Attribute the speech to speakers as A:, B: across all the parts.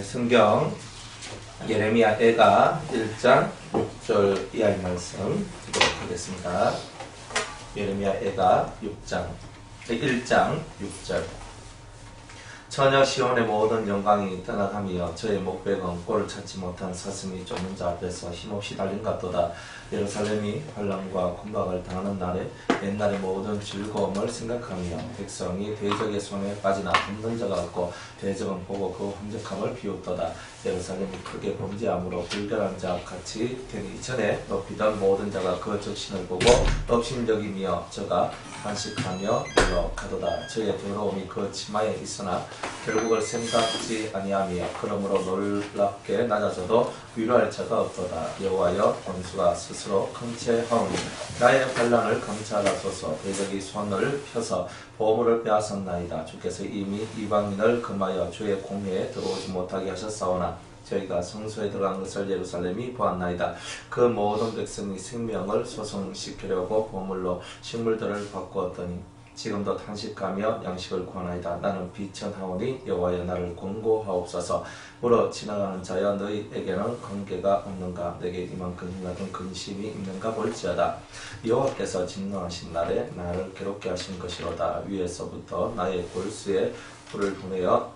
A: 성경 예레미야 애가 1장 6절 이하의 말씀 읽도록 하겠습니다. 예레미야 애가 1장 6절. 처녀 시온의 모든 영광이 떠나가며 저의 목백은 꼴을 찾지 못한 사슴이 쫓는 자 앞에서 힘없이 달린 같도다. 예루살렘이 환난과 곤박을 당하는 날에 옛날의 모든 즐거움을 생각하며 백성이 대적의 손에 빠지나 없는 자가 없고 대적은 보고 그 황적함을 비웃도다. 예루살렘이 크게 범죄함으로 불결한 자 같이 되니 이전에 높이던 모든 자가 그 적신을 보고 업신여기며 저가 한식하며 놀러가도다. 저의 더러움이 그 치마에 있으나 결국을 생각지 아니하며 그러므로 놀랍게 낮아져도 위로할 자가 없도다. 여호와여 원수가 스스로 강체하오니 나의 환난을 감찰하소서. 대적이 손을 펴서 보물을 빼앗았나이다. 주께서 이미 이방인을 금하여 주의 공회에 들어오지 못하게 하셨사오나 저희가 성소에 들어간 것을 예루살렘이 보았나이다. 그 모든 백성이 생명을 소성시키려고 보물로 식물들을 바꾸었더니 지금도 탄식하며 양식을 구하나이다. 나는 비천하오니 여호와여 나를 권고하옵소서. 물어 지나가는 자여 너희에게는 관계가 없는가? 내게 이만큼 힘같은 근심이 있는가 볼지어다. 여호와께서 진노하신 날에 나를 괴롭게 하신 것이로다. 위에서부터 나의 골수에 불을 보내어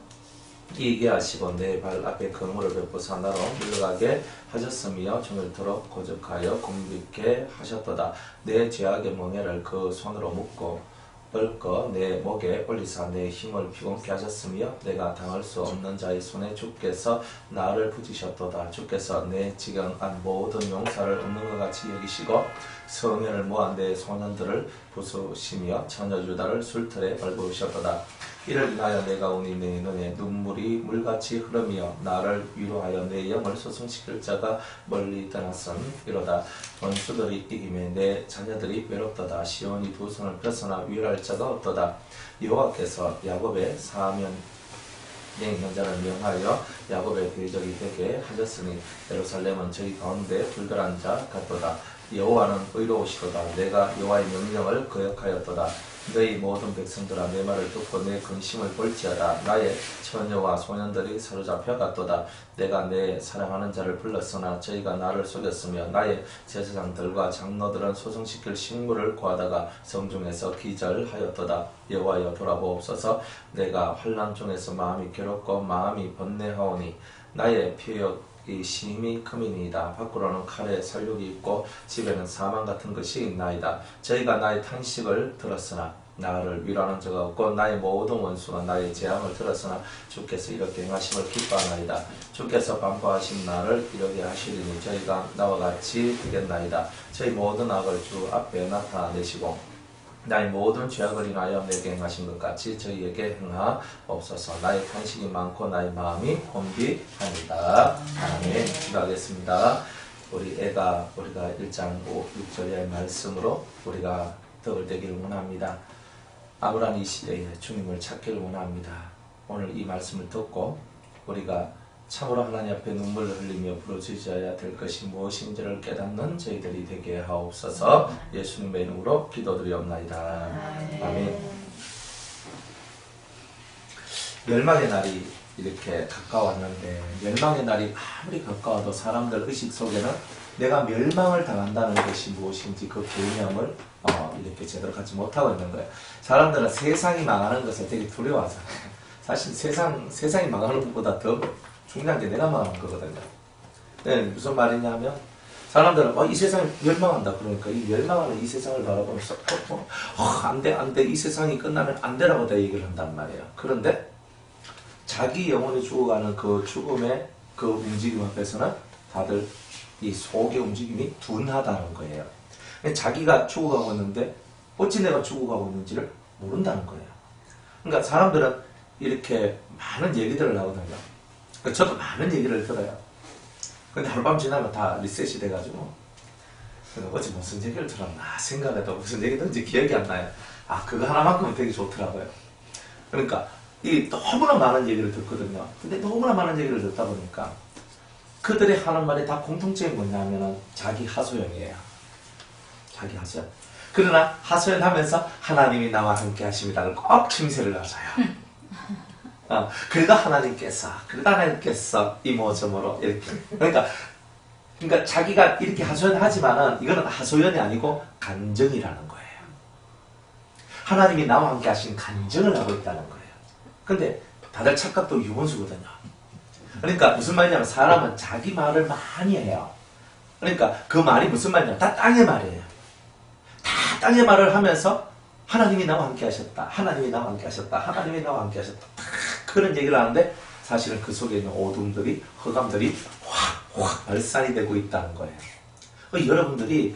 A: 이게 하시고 내 발 앞에 그물을 베푸사 나로 물러가게 하셨으며 저늘토록 고적하여 곤비게 하셨도다. 내 죄악의 멍에를 그 손으로 묶고 얽어 내 목에 올리사 내 힘을 피곤케 하셨으며 내가 당할 수 없는 자의 손에 주께서 나를 붙이셨도다. 주께서 내 지경한 모든 용사를 없는 것 같이 여기시고 성년을 모아 내 소년들을 부수시며 처녀 유다를 술틀에 밟으셨도다. 이를 인하여 내가 오니 내 눈에 눈물이 물같이 흐르며 나를 위로하여 내 영을 소성시킬 자가 멀리 떠났음. 이로다. 원수들이 이김에 내 자녀들이 외롭도다. 시온이 두 손을 펴서나 위로할 자가 없도다. 여호와께서 야곱의 사면 있는 자를 명하여 야곱의 대적이 되게 하셨으니 예루살렘은 저희 가운데 불결한 자 같도다. 여호와는 의로우시도다. 내가 여호와의 명령을 거역하였도다. 너희 모든 백성들아 내 말을 듣고 내 근심을 볼지어다. 나의 처녀와 소년들이 사로잡혀 갔도다. 내가 내 사랑하는 자를 불렀으나 저희가 나를 속였으며 나의 제사장들과 장로들은 소성시킬 식물을 구하다가 성중에서 기절하였도다. 여호와여 돌아보옵소서. 내가 환난 중에서 마음이 괴롭고 마음이 번뇌하오니 나의 표역이 심히 크미니이다. 밖으로는 칼에 살육이 있고 집에는 사망 같은 것이 있나이다. 저희가 나의 탄식을 들었으나 나를 위로하는 자가 없고 나의 모든 원수가 나의 재앙을 들었으나 주께서 이렇게 행하심을 기뻐하나이다. 주께서 반포하신 나를 이렇게 하시리니 저희가 나와 같이 되겠나이다. 저희 모든 악을 주 앞에 나타내시고 나의 모든 죄악을 인하여 내게 행하신 것 같이 저희에게 행하옵소서. 나의 탄식이 많고 나의 마음이 혼비하니다. 아멘. 기도하겠습니다. 우리가 1장 6절의 말씀으로 우리가 덕을 되기를 원합니다. 암울한 이 시대에 주님을 찾기를 원합니다. 오늘 이 말씀을 듣고 우리가 참으로 하나님 앞에 눈물을 흘리며 부르짖어야 될 것이 무엇인지를 깨닫는 저희들이 되게 하옵소서. 예수님의 이름으로 기도드리옵나이다. 아멘. 멸망의 날이 이렇게 가까웠는데 멸망의 날이 아무리 가까워도 사람들 의식 속에는 내가 멸망을 당한다는 것이 무엇인지 그 개념을 이렇게 제대로 갖지 못하고 있는 거예요. 사람들은 세상이 망하는 것을 되게 두려워하잖아요. 사실 세상이 망하는 것보다 더 중요한 게 내가 망하는 거거든요. 네, 무슨 말이냐면 사람들은 이 세상이 멸망한다. 그러니까 이 멸망하는 이 세상을 바라보면서 안돼 이 세상이 끝나면 안 되라고 다 얘기를 한단 말이에요. 그런데 자기 영혼이 죽어가는 그 죽음의 그 움직임 앞에서는 다들 이 속의 움직임이 둔하다는 거예요. 자기가 죽어가고 있는데 어찌 내가 죽어가고 있는지를 모른다는 거예요. 그러니까 사람들은 이렇게 많은 얘기들을 하거든요. 저도 많은 얘기를 들어요. 근데 하룻밤 지나면 다 리셋이 돼가지고 어제 무슨 얘기를 들었나 생각해도 무슨 얘기든지 기억이 안 나요. 그거 하나만큼은 되게 좋더라고요. 그러니까 이 너무나 많은 얘기를 듣거든요. 근데 너무나 많은 얘기를 듣다 보니까 그들이 하는 말이 다 공통점이 뭐냐면은 자기 하소연이에요. 자기 하소연. 그러나 하소연하면서 하나님이 나와 함께 하십니다를 꼭 칭찬을 하셔요. 그러다 하나님께서 이모저모로 이렇게. 그러니까 자기가 이렇게 하소연하지만은 이거는 하소연이 아니고 간증이라는 거예요. 하나님이 나와 함께 하신 간증을 하고 있다는 거예요. 근데 다들 착각도 유본수거든요. 그러니까 무슨 말이냐면 사람은 자기 말을 많이 해요. 그러니까 그 말이 무슨 말이냐면 다 땅의 말이에요. 다 땅의 말을 하면서 하나님이 나와 함께 하셨다. 하나님이 나와 함께 하셨다. 하나님이 나와 함께 하셨다. 그런 얘기를 하는데 사실은 그 속에 있는 어둠들이, 흑암들이 확 발산이 되고 있다는 거예요. 여러분들이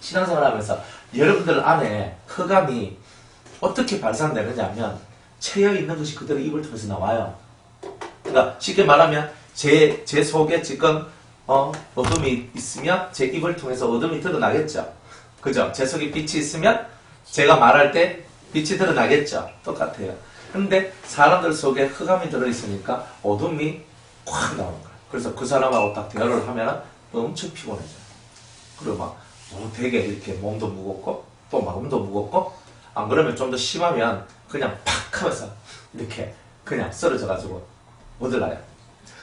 A: 신앙생활 하면서 여러분들 안에 흑암이 어떻게 발산되느냐 하면 채여 있는 것이 그대로 입을 통해서 나와요. 그러니까 쉽게 말하면 제 속에 지금 어둠이 있으면 제 입을 통해서 어둠이 드러나겠죠. 그죠? 제 속에 빛이 있으면 제가 말할 때 빛이 드러나겠죠. 똑같아요. 근데 사람들 속에 흑암이 들어있으니까 어둠이 확 나오는 거예요. 그래서 그 사람하고 딱 대화를 하면 엄청 피곤해져요. 그리고 막 되게 이렇게 몸도 무겁고 또 마음도 무겁고 안 그러면 좀 더 심하면 그냥 팍 하면서 이렇게 그냥 쓰러져가지고 못 올라요.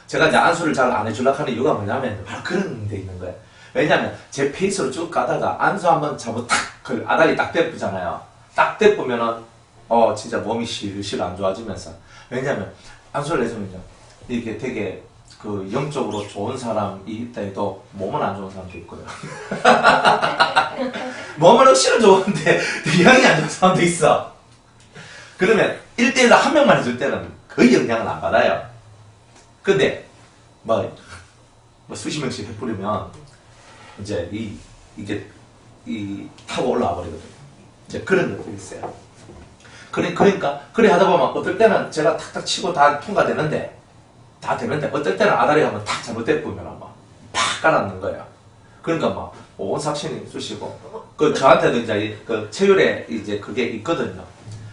A: 제가 이제 안수를 잘 안 해주려고 하는 이유가 뭐냐면 바로 그런 데 있는 거예요. 왜냐면 제 페이스로 쭉 가다가 안수 한번 잡고 그 아다리 딱 대쁘잖아요. 딱 대쁘면은 진짜 몸이 실실 안 좋아지면서. 왜냐면 안수를 해주면요 이게 되게 그 영적으로 좋은 사람이 있다 해도 몸은 안 좋은 사람도 있고요. 몸은 확실히 좋은데 영이 안 좋은 사람도 있어. 그러면 1대1로 한 명만 해줄 때는 거의 영향을 안 받아요. 근데 뭐 수십 명씩 베풀으면 이제 이게 타고 올라와 버리거든요. 이제 그런 것들이 있어요. 그러니까 그래 하다 보면 어떨 때는 제가 탁탁 치고 다 통과되는데 어떨 때는 아다리 한번 탁 잘못돼 보면 막 팍 깔아놓는 거예요. 그러니까 막 온 삭신이 쑤시고 그 저한테도 이제 그 체율에 이제 그게 있거든요.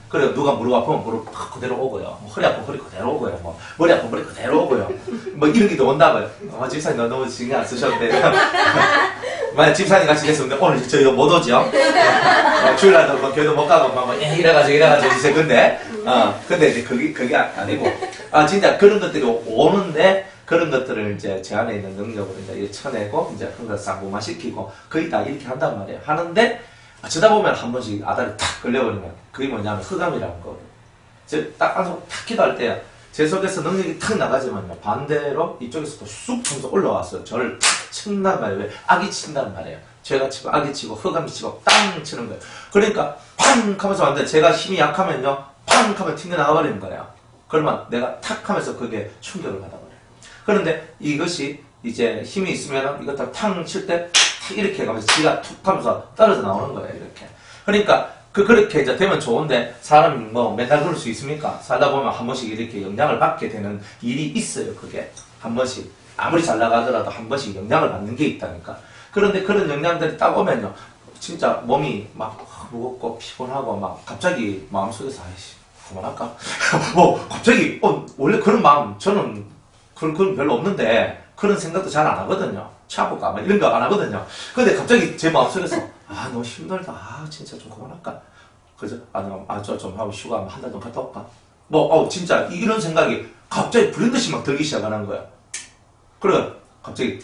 A: 그래 누가 무릎 아프면 무릎 그대로 오고요. 뭐 허리 아프면 허리 그대로 오고요. 뭐 머리 아프면 머리 그대로 오고요. 뭐 이런 게 또 온다고요. 집사님 너무 신경 안 쓰셔도 돼요. 만약 집사님 같이 계셨는데 오늘 저 이거 못 오죠? 주일날도 뭐 교회도 못 가고 막 이래가지고 이제 근데 이제 그게 아니고 진짜 그런 것들이 오는데 그런 것들을 이제 제 안에 있는 능력으로 이제 쳐내고 이제 그런 걸 쌍봉화 시키고 거의 다 이렇게 한단 말이에요. 하는데 저다 보면 한 번씩 아다리 탁 걸려버리면 그게 뭐냐면 흑암이라는 거예요. 딱 안속 탁 기도할 때 제 속에서 능력이 탁 나가지만요 반대로 이쪽에서도 쑥 하면서 올라왔어요. 저를 탁 친단 말이에요. 왜? 악이 친단 말이에요. 죄가 치고 악이 치고 흑암이 치고 땅 치는 거예요. 그러니까 팡 하면서 왔는데 제가 힘이 약하면요 팡 하면 튕겨나가버리는 거예요. 그러면 내가 탁 하면서 그게 충격을 받아버려요. 그런데 이것이 이제 힘이 있으면 이거 탕 칠 때 이렇게 가면서 지가 툭 하면서 떨어져 나오는 거예요. 이렇게. 그러니까 그렇게 이제 되면 좋은데 사람이 뭐 맨날 그럴 수 있습니까? 살다 보면 한 번씩 이렇게 영향을 받게 되는 일이 있어요. 그게 한 번씩 아무리 잘 나가더라도 한 번씩 영향을 받는 게 있다니까. 그런데 그런 영향들이 딱 오면요 진짜 몸이 막 무겁고 피곤하고 막 갑자기 마음속에서 아이씨 그만할까? 뭐 갑자기 원래 그런 마음 저는 그건 별로 없는데 그런 생각도 잘 안 하거든요. 차볼까 막 이런 거 안 하거든요. 근데 갑자기 제 마음속에서 너무 힘들다. 진짜 좀 그만할까? 그죠? 좀 하고 휴가 한 달 좀 갔다 올까? 진짜 이런 생각이 갑자기 불현듯이 막 들기 시작하는 거야. 그래 갑자기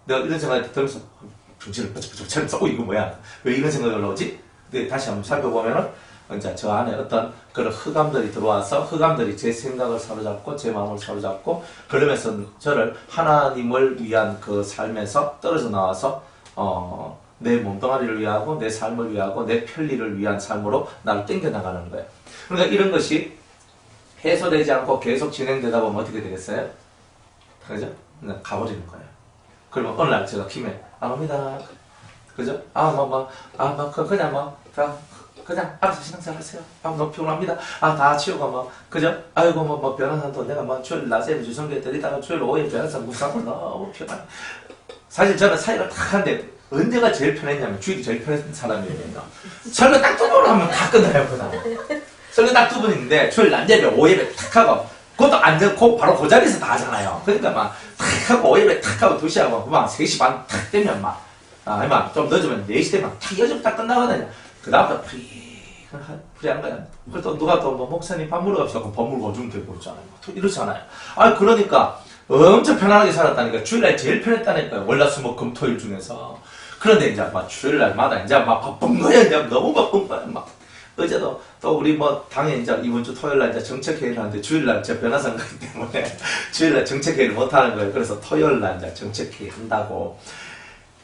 A: 내가 이런 생각이 들면서 정신을 뻗쩍뻗쩍 차면서 이거 뭐야? 왜 이런 생각이 올라오지? 근데 다시 한번 살펴보면은 이제 저 안에 어떤 그런 흑암들이 들어와서 흑암들이 제 생각을 사로잡고 제 마음을 사로잡고 그러면서 저를 하나님을 위한 그 삶에서 떨어져 나와서 내 몸뚱아리를 위하고 내 삶을 위하고 내 편리를 위한 삶으로 나를 땡겨나가는 거예요. 그러니까 이런 것이 해소되지 않고 계속 진행되다 보면 어떻게 되겠어요? 그죠? 그냥 가버리는 거예요. 그러면 어느 날 제가 김에 안 옵니다. 그죠? 그냥 알아서 신앙생활 하세요. 너무 피곤합니다. 다 치우고 그죠? 아이고 변호사도 내가 주일 낮에 주성교회 드리다가 주일 오후에 변호사 묵상을 너무 피곤해. 사실 저는 사이가 딱 한데 언제가 제일 편했냐면 주일이 제일 편했던 사람이에요. 설교 딱 2번 하면 다 끝나요. 설교 딱 2번 있는데 주일 낮예배 오예배 탁 하고 그것도 앉고 바로 그 자리에서 다 하잖아요. 그러니까 탁 하고 오예배 탁 하고 2시 하고 3시 반 탁 되면 좀 늦으면 4시 되면 탁 여점 딱 끝나거든요. 그 다음부터 불의한 거야. 그래서 누가 또 뭐 목사님 밥 먹으러 갑시다. 밥 먹으러 가주면 되고 그러잖아요. 이러잖아요. 그러니까 엄청 편안하게 살았다니까. 주일날 제일 편했다니까요. 월화수목금토일 중에서. 그런데 이제 막 주일날마다 이제 막 바쁜 거야. 이제 너무 바쁜 거야. 막 어제도 또 우리 뭐 당에 이제 이번 주 토요일날 이제 정책회의를 하는데 주일날 제가 변화선거이기 때문에 주일날 정책회의를 못 하는 거예요. 그래서 토요일날 이제 정책회의 한다고.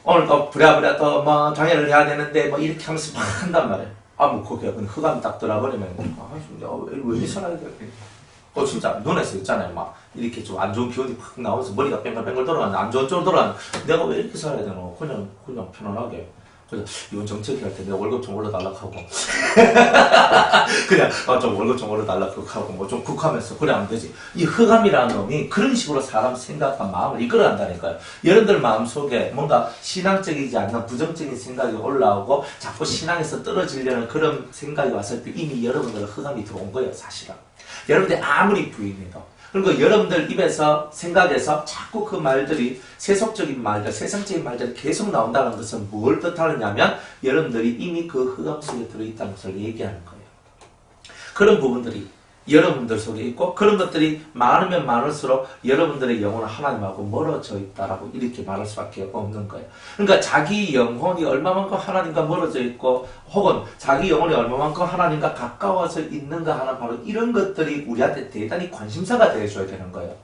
A: 오늘 또 부랴부랴 또 뭐 당회를 해야 되는데 뭐 이렇게 하면서 막 한단 말이에요. 뭐 그게 흑암이 딱 들어버리면 진짜 왜 살아야 돼? 진짜 눈에서 있잖아요. 막 이렇게 좀 안 좋은 기운이 팍 나오면서 머리가 뱅글뱅글 돌아가는데 안 좋은 쪽으로 돌아가는데 내가 왜 이렇게 살아야 되노? 그냥 편안하게. 그냥 이번 정책회 할 때 내가 월급 좀 올려달라고 하고 그냥 좀 월급 좀 올려달라고 하고 뭐 좀 국하면서 그래 하면 되지. 이 흑암이라는 놈이 그런 식으로 사람 생각과 마음을 이끌어간다니까요. 여러분들 마음속에 뭔가 신앙적이지 않는 부정적인 생각이 올라오고 자꾸 신앙에서 떨어지려는 그런 생각이 왔을 때 이미 여러분들은 흑암이 들어온 거예요. 사실은. 여러분들이 아무리 부인해도 그리고 여러분들 입에서 생각에서 자꾸 그 말들이 세속적인 말들, 세상적인 말들이 계속 나온다는 것은 뭘 뜻하느냐면 여러분들이 이미 그 흑암 속에 들어있다는 것을 얘기하는 거예요. 그런 부분들이 여러분들 속에 있고 그런 것들이 많으면 많을수록 여러분들의 영혼은 하나님하고 멀어져 있다라고 이렇게 말할 수밖에 없는 거예요. 그러니까 자기 영혼이 얼마만큼 하나님과 멀어져 있고 혹은 자기 영혼이 얼마만큼 하나님과 가까워서 있는가 하는 바로 이런 것들이 우리한테 대단히 관심사가 되어줘야 되는 거예요.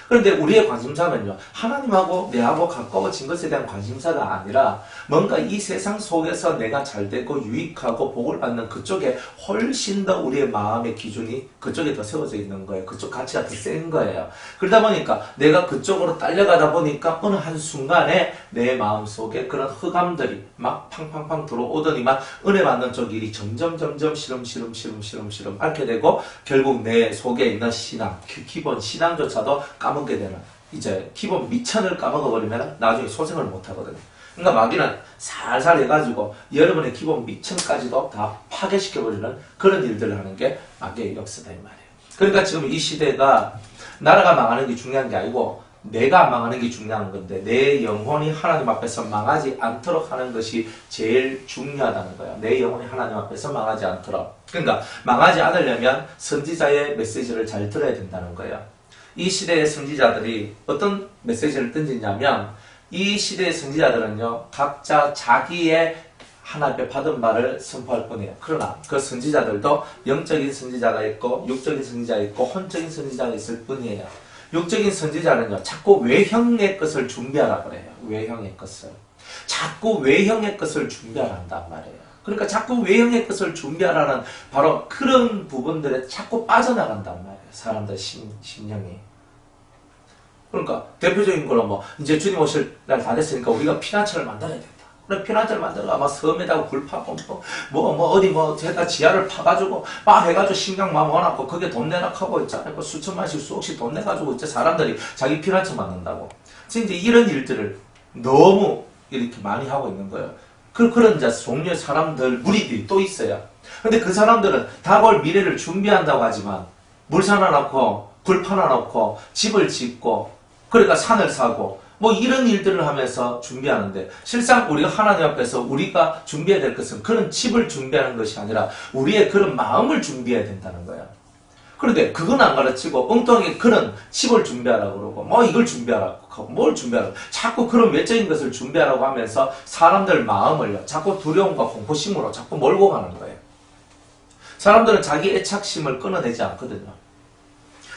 A: 그런데 우리의 관심사는요, 하나님하고 내하고 가까워진 것에 대한 관심사가 아니라 뭔가 이 세상 속에서 내가 잘되고 유익하고 복을 받는 그쪽에 훨씬 더 우리의 마음의 기준이 그쪽에 더 세워져 있는 거예요. 그쪽 가치가 더 센 거예요. 그러다 보니까 내가 그쪽으로 딸려가다 보니까 어느 한순간에 내 마음속에 그런 흑암들이 막 팡팡팡 들어오더니만 은혜 받는 쪽 일이 점점 시름 앓게 되고 결국 내 속에 있는 신앙, 기본 신앙조차도 까먹게 되는, 이제 기본 미천을 까먹어버리면 나중에 소생을 못하거든요. 그러니까 마귀는 살살 해가지고 여러분의 기본 미천까지도 다 파괴시켜버리는 그런 일들을 하는 게 마귀의 역사다 이 말이에요. 그러니까 지금 이 시대가 나라가 망하는 게 중요한 게 아니고 내가 망하는 게 중요한 건데 내 영혼이 하나님 앞에서 망하지 않도록 하는 것이 제일 중요하다는 거예요. 내 영혼이 하나님 앞에서 망하지 않도록. 그러니까 망하지 않으려면 선지자의 메시지를 잘 들어야 된다는 거예요. 이 시대의 선지자들이 어떤 메시지를 던지냐면 이 시대의 선지자들은요, 각자 자기의 하나님 앞에 받은 바를 선포할 뿐이에요. 그러나 그 선지자들도 영적인 선지자가 있고 육적인 선지자가 있고 혼적인 선지자가 있을 뿐이에요. 육적인 선지자는요, 자꾸 외형의 것을 준비하라고 그래요. 외형의 것을. 자꾸 외형의 것을 준비하란단 말이에요. 그러니까 자꾸 외형의 것을 준비하라는 바로 그런 부분들에 자꾸 빠져나간단 말이에요. 사람들 심령이. 그러니까 대표적인 거는 뭐 이제 주님 오실 날 다 됐으니까 우리가 피난처를 만들어야 된다. 그래 피난처를 만들어 아마 섬에다가 굴 파고 어디 해다 지하를 파가지고 막 해가지고 신경 막 모아놨고 그게 돈 내락하고 있잖아요. 수천만씩 수억씩 돈 내가지고 이제 사람들이 자기 피난처 만든다고. 지금 이제 이런 일들을 너무 이렇게 많이 하고 있는 거예요. 그런 이제 종류의 사람들 무리들이 또 있어요. 근데 그 사람들은 다가올 미래를 준비한다고 하지만 물 사놔놓고 굴 파놔놓고 집을 짓고 그러니까 산을 사고 뭐 이런 일들을 하면서 준비하는데 실상 우리가 하나님 앞에서 우리가 준비해야 될 것은 그런 집을 준비하는 것이 아니라 우리의 그런 마음을 준비해야 된다는 거야. 그런데 그건 안 가르치고 엉뚱하게 그런 집을 준비하라고 그러고 뭐 이걸 준비하라고 하고 뭘 준비하라고 자꾸 그런 외적인 것을 준비하라고 하면서 사람들 마음을요 자꾸 두려움과 공포심으로 자꾸 몰고 가는 거예요. 사람들은 자기 애착심을 끊어내지 않거든요.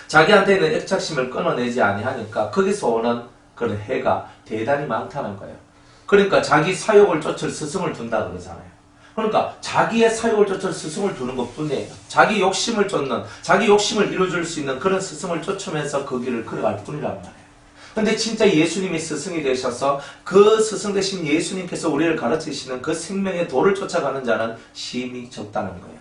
A: 자기한테 있는 애착심을 끊어내지 아니하니까 거기서 오는 그런 해가 대단히 많다는 거예요. 그러니까 자기 사욕을 쫓을 스승을 둔다 그러잖아요. 그러니까 자기의 사욕을 쫓을 스승을 두는 것 뿐이에요. 자기 욕심을 쫓는, 자기 욕심을 이루어줄 수 있는 그런 스승을 쫓으면서 그 길을 걸어갈 뿐이란 말이에요. 근데 진짜 예수님이 스승이 되셔서 그 스승 되신 예수님께서 우리를 가르치시는 그 생명의 도를 쫓아가는 자는 심히 적다는 거예요.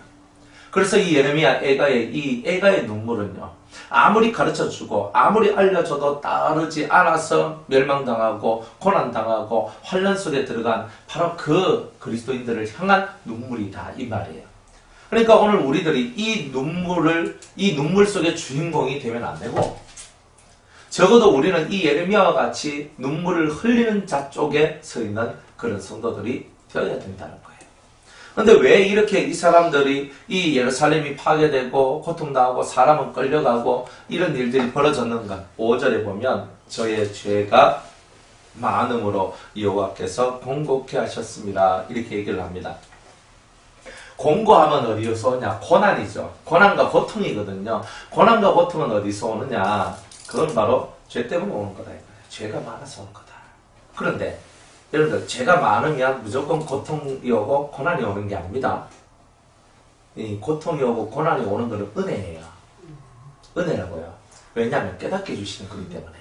A: 그래서 이 예레미야 이 애가의 눈물은요, 아무리 가르쳐주고 아무리 알려줘도 따르지 않아서 멸망당하고 고난당하고 환난 속에 들어간 바로 그 그리스도인들을 향한 눈물이다 이 말이에요. 그러니까 오늘 우리들이 이 눈물 속의 주인공이 되면 안 되고 적어도 우리는 이 예레미야와 같이 눈물을 흘리는 자 쪽에 서 있는 그런 성도들이 되어야 된다는 거예요. 근데 왜 이렇게 이 사람들이 이 예루살렘이 파괴되고 고통당하고 사람은 끌려가고 이런 일들이 벌어졌는가? 5절에 보면 저의 죄가 많음으로 여호와께서 공고케 하셨습니다. 이렇게 얘기를 합니다. 공고하면 어디서 오냐? 고난이죠. 고난과 고통이거든요. 고난과 고통은 어디서 오느냐? 그건 바로 죄 때문에 오는 거다. 죄가 많아서 오는 거다. 그런데 여러분들 죄가 많으면 무조건 고통이 오고 고난이 오는 게 아닙니다. 이 고통이 오고 고난이 오는 것은 은혜예요. 은혜라고요. 왜냐하면 깨닫게 해주시는 거기 때문에.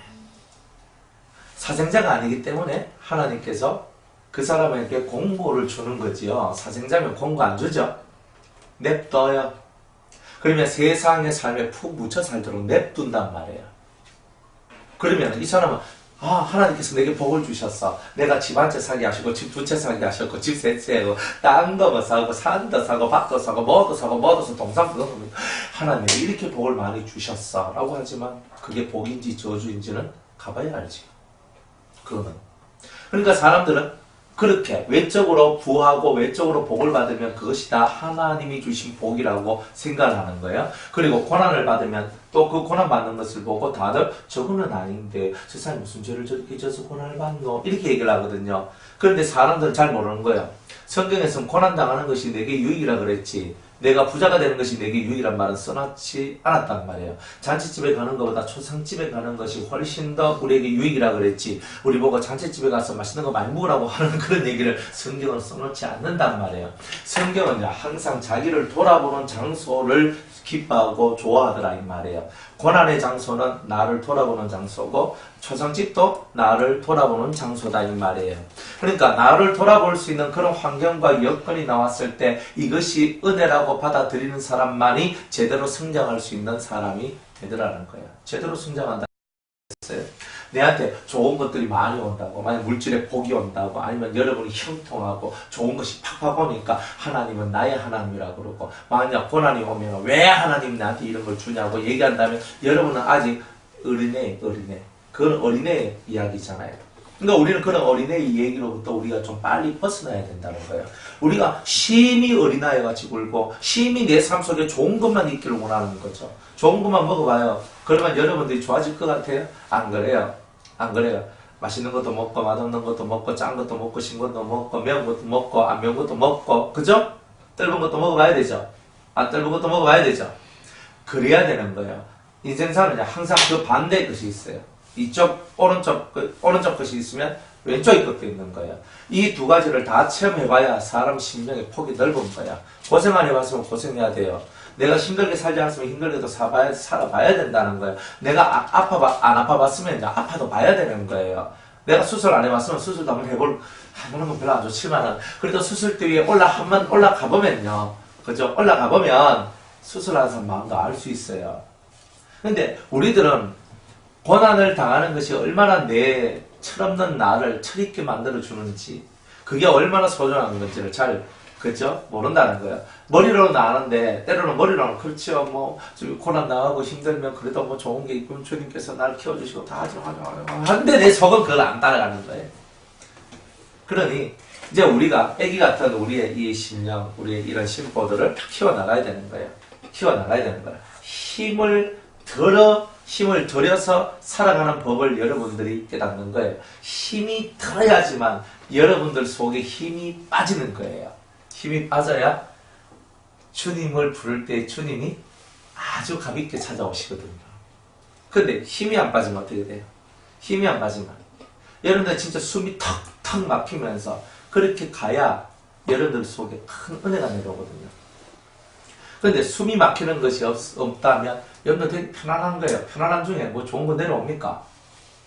A: 사생자가 아니기 때문에 하나님께서 그 사람에게 공고를 주는 거지요. 사생자면 공고 안 주죠. 냅둬요. 그러면 세상의 삶에 푹 묻혀 살도록 냅둔단 말이에요. 그러면 이 사람은 하나님께서 내게 복을 주셨어. 내가 집 한 채 사게 하시고 집 두 채 사게 하셨고 집 세 채 하고 땅도 뭐 사고 산도 사고 밭도 사고 뭐도 사고 동산도 사고 하나님이 이렇게 복을 많이 주셨어 라고 하지만 그게 복인지 저주인지는 가봐야 알지. 그거는. 그러니까 사람들은 그렇게 외적으로 부하고 외적으로 복을 받으면 그것이 다 하나님이 주신 복이라고 생각을 하는 거예요. 그리고 고난을 받으면 또 그 고난 받는 것을 보고 다들 저거는 아닌데 저 사람이 무슨 죄를 저렇게 져서 고난을 받노? 이렇게 얘기를 하거든요. 그런데 사람들은 잘 모르는 거예요. 성경에서는 고난당하는 것이 내게 유익이라 그랬지 내가 부자가 되는 것이 내게 유익이란 말은 써놓지 않았단 말이에요. 잔치집에 가는 것보다 초상집에 가는 것이 훨씬 더 우리에게 유익이라 그랬지 우리 보고 잔치집에 가서 맛있는 거 많이 먹으라고 하는 그런 얘기를 성경은 써놓지 않는단 말이에요. 성경은 항상 자기를 돌아보는 장소를 기뻐하고 좋아하더라 이 말이에요. 고난의 장소는 나를 돌아보는 장소고 초상집도 나를 돌아보는 장소다 이 말이에요. 그러니까 나를 돌아볼 수 있는 그런 환경과 여건이 나왔을 때 이것이 은혜라고 받아들이는 사람만이 제대로 성장할 수 있는 사람이 되더라는 거예요. 제대로 성장한다 했어요. 내한테 좋은 것들이 많이 온다고 만약 물질에 복이 온다고 아니면 여러분이 형통하고 좋은 것이 팍팍 오니까 하나님은 나의 하나님이라고 그러고 만약 고난이 오면 왜 하나님 나한테 이런 걸 주냐고 얘기한다면 여러분은 아직 어린애 그건 어린애 이야기잖아요. 그러니까 우리는 그런 어린애의 얘기로부터 우리가 좀 빨리 벗어나야 된다는 거예요. 우리가 심히 어린아이같이 굴고 심히 내 삶 속에 좋은 것만 있기를 원하는 거죠. 좋은 것만 먹어봐요. 그러면 여러분들이 좋아질 것 같아요? 안 그래요. 안 그래요. 맛있는 것도 먹고 맛없는 것도 먹고 짠 것도 먹고 신 것도 먹고 매운 것도 먹고 안 매운 것도 먹고 그죠? 떫은 것도 먹어봐야 되죠. 안 떫은 것도 먹어봐야 되죠. 그래야 되는 거예요. 인생사는 항상 그 반대의 것이 있어요. 이쪽 오른쪽 것이 있으면 왼쪽의 것도 있는 거예요. 이 두 가지를 다 체험해봐야 사람 심령의 폭이 넓은 거야. 고생 안 해봤으면 고생해야 돼요. 내가 힘들게 살지 않았으면 힘들게도 살아봐야 된다는 거예요. 내가 안 아파봤으면 이제 아파도 봐야 되는 거예요. 내가 수술 안 해봤으면 수술도 한번 해보는 건 별로 안 좋지만 그래도 수술대 위에 한번 올라가보면요. 그죠? 올라가보면 수술하는 사람 마음도 알 수 있어요. 근데 우리들은 고난을 당하는 것이 얼마나 내 철없는 나를 철있게 만들어주는지 그게 얼마나 소중한 건지를 잘 그죠? 모른다는 거예요. 머리로는 아는데 때로는 머리로는 그렇죠. 뭐 고난 당하고 힘들면 그래도 뭐 좋은 게 있고 주님께서 나를 키워주시고 다 하죠. 하는데 내 속은 그걸 안 따라가는 거예요. 그러니 이제 우리가 애기 같은 우리의 이 심령, 우리의 이런 심보들을 키워나가야 되는 거예요. 키워나가야 되는 거예요. 힘을 들여서 살아가는 법을 여러분들이 깨닫는 거예요. 힘이 들어야지만 여러분들 속에 힘이 빠지는 거예요. 힘이 빠져야 주님을 부를 때 주님이 아주 가볍게 찾아오시거든요. 근데 힘이 안 빠지면 어떻게 돼요? 힘이 안 빠지면 여러분들 진짜 숨이 턱턱 막히면서 그렇게 가야 여러분들 속에 큰 은혜가 내려오거든요. 근데 숨이 막히는 것이 없다면 여러분들 되게 편안한 거예요. 편안한 중에 뭐 좋은 거 내려옵니까?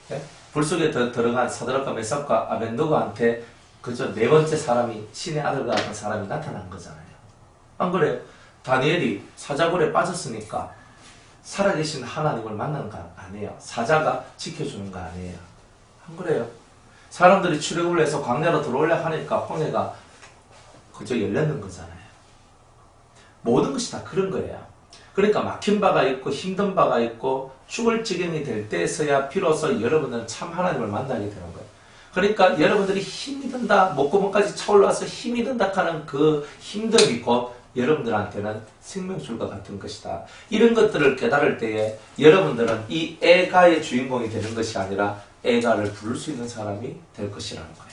A: 네? 불 속에 들어간 사드락과 메삭과 아벤노고한테 그저 네 번째 사람이 신의 아들과 같은 사람이 나타난 거잖아요. 안 그래요? 다니엘이 사자굴에 빠졌으니까 살아계신 하나님을 만난 거 아니에요. 사자가 지켜주는 거 아니에요. 안 그래요? 사람들이 출애굽을 해서 광야로 들어오려 하니까 홍해가 그저 열렸는 거잖아요. 모든 것이 다 그런 거예요. 그러니까 막힌 바가 있고 힘든 바가 있고 죽을 지경이 될 때에서야 비로소 여러분은 참 하나님을 만나게 되는 거예요. 그러니까 여러분들이 힘이 든다, 목구멍까지 차올라서 힘이 든다 하는 그 힘듦이 곧 여러분들한테는 생명줄과 같은 것이다. 이런 것들을 깨달을 때에 여러분들은 이 애가의 주인공이 되는 것이 아니라 애가를 부를 수 있는 사람이 될 것이라는 거예요.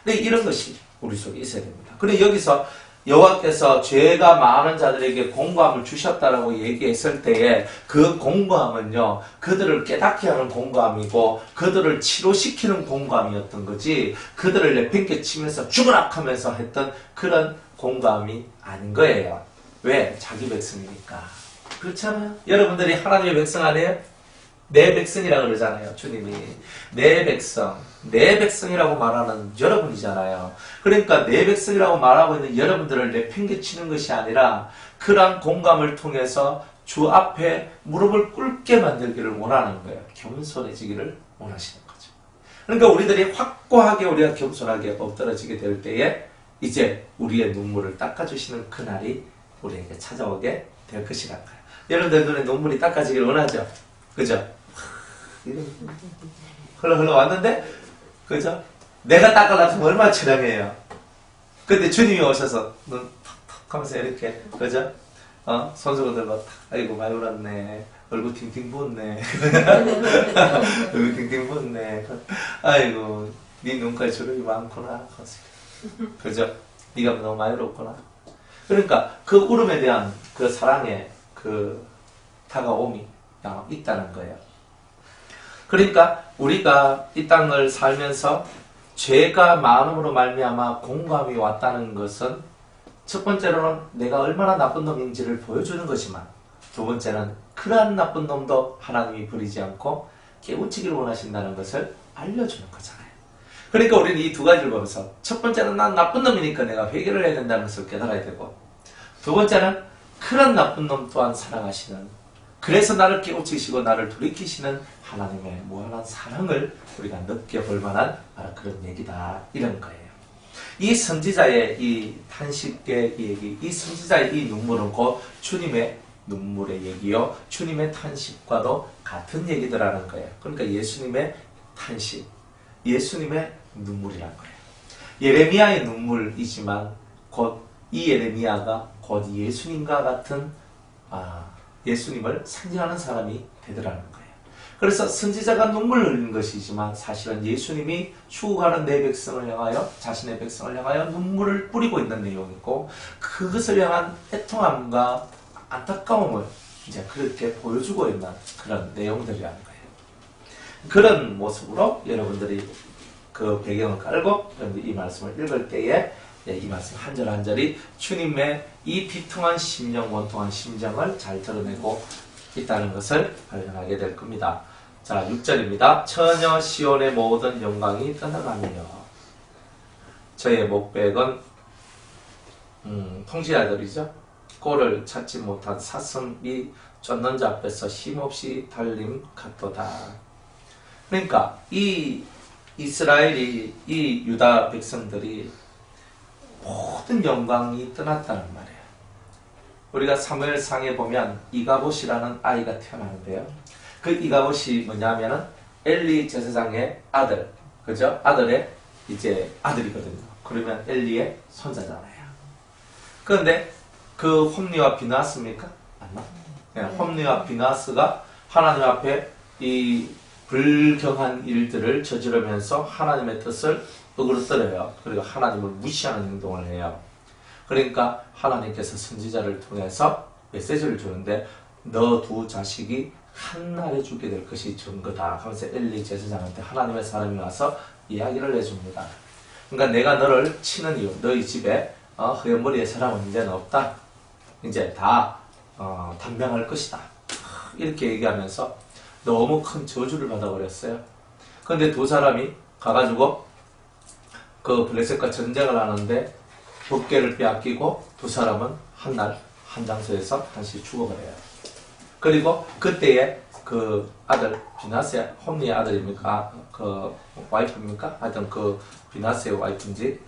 A: 근데 이런 것이 우리 속에 있어야 됩니다. 그런데 여기서 여호와께서 죄가 많은 자들에게 공고함을 주셨다라고 얘기했을 때에 그 공고함은요, 그들을 깨닫게 하는 공고함이고 그들을 치료시키는 공고함이었던 거지, 그들을 내팽개치면서 죽으라 하면서 했던 그런 공고함이 아닌 거예요. 왜? 자기 백성이니까. 그렇잖아요. 여러분들이 하나님의 백성 아니에요? 내 백성이라고 그러잖아요. 주님이 내 백성, 내 백성이라고 말하는 여러분이잖아요. 그러니까 내 백성이라고 말하고 있는 여러분들을 내팽개치는 것이 아니라 그러한 공감을 통해서 주 앞에 무릎을 꿇게 만들기를 원하는 거예요. 겸손해지기를 원하시는 거죠. 그러니까 우리들이 확고하게 우리가 겸손하게 엎드러지게 될 때에 이제 우리의 눈물을 닦아주시는 그날이 우리에게 찾아오게 될 것이란 거예요. 여러분들 눈에 눈물이 닦아지기를 원하죠? 그죠? 흘러 왔는데, 그죠? 내가 닦아놨으면 얼마나 처량해요. 근데 주님이 오셔서 눈 턱턱 하면서 이렇게, 그죠? 손수건 들고, 아이고, 많이 울었네. 얼굴 팅팅 부었네. 얼굴 팅팅 부었네. 아이고, 네 눈까지 주름이 많구나. 그죠? 네가 너무 많이 울었구나. 그러니까 그 울음에 대한 그 사랑의 그 다가옴이 있다는 거예요. 그러니까 우리가 이 땅을 살면서 죄가 많음으로 말미암아 공감이 왔다는 것은 첫 번째로는 내가 얼마나 나쁜 놈인지를 보여주는 거지만, 두 번째는 그러한 나쁜 놈도 하나님이 버리지 않고 깨우치기를 원하신다는 것을 알려주는 거잖아요. 그러니까 우리는 이 두 가지를 보면서, 첫 번째는 난 나쁜 놈이니까 내가 회개를 해야 된다는 것을 깨달아야 되고, 두 번째는 그런 나쁜 놈 또한 사랑하시는, 그래서 나를 깨우치시고 나를 돌이키시는 하나님의 무한한 사랑을 우리가 느껴볼 만한 그런 얘기다, 이런 거예요. 이 선지자의 이 탄식의 얘기, 이 선지자의 이 눈물은 곧 주님의 눈물의 얘기요, 주님의 탄식과도 같은 얘기들하는 거예요. 그러니까 예수님의 탄식, 예수님의 눈물이라는 거예요. 예레미야의 눈물이지만 곧 이 예레미야가 곧 예수님과 같은 예수님을 상징하는 사람이 되더라는 거예요. 그래서 선지자가 눈물을 흘리는 것이지만 사실은 예수님이 죽어가는 내 백성을 향하여, 자신의 백성을 향하여 눈물을 뿌리고 있는 내용이고, 그것을 향한 애통함과 안타까움을 이제 그렇게 보여주고 있는 그런 내용들이라는 거예요. 그런 모습으로 여러분들이 그 배경을 깔고 이 말씀을 읽을 때에 이 말씀 한 절 한 절이 주님의 이 비통한 심령, 원통한 심정을 잘 드러내고 있다는 것을 발견하게 될 겁니다. 자, 6절입니다. 처녀 시온의 모든 영광이 떠나가며 저의 목백은 통치자들이죠. 꼴을 찾지 못한 사슴이 쫓는 자 앞에서 힘없이 달림 같도다. 그러니까 이 이스라엘이, 이 유다 백성들이 모든 영광이 떠났다는 말이에요. 우리가 사무엘상에 보면 이가봇이라는 아이가 태어나는데요. 그 이가봇이 뭐냐면은 엘리 제사장의 아들, 그죠? 아들의 이제 아들이거든요. 그러면 엘리의 손자잖아요. 그런데 그 홈리와 비나스입니까? 맞나? 네, 홈리와 비나스가 하나님 앞에 이 불경한 일들을 저지르면서 하나님의 뜻을 어그러뜨려요. 그리고 하나님을 무시하는 행동을 해요. 그러니까 하나님께서 선지자를 통해서 메시지를 주는데, 너 두 자식이 한날에 죽게 될 것이 증거다 하면서 엘리 제사장한테 하나님의 사람이 와서 이야기를 해줍니다. 그러니까 내가 너를 치는 이유, 너희 집에 허연 머리의 사람은 이제는 없다, 이제 다 단명할 것이다, 이렇게 얘기하면서 너무 큰 저주를 받아버렸어요. 그런데 두 사람이 가가지고 그 블레셋과 전쟁을 하는데 법궤를 빼앗기고 두 사람은 한날 한 장소에서 다시 죽어버려요. 그리고 그때에 그 아들 비나스의 홈리의 아들입니까? 그 와이프입니까? 하여튼 그 비나스의 와이프인지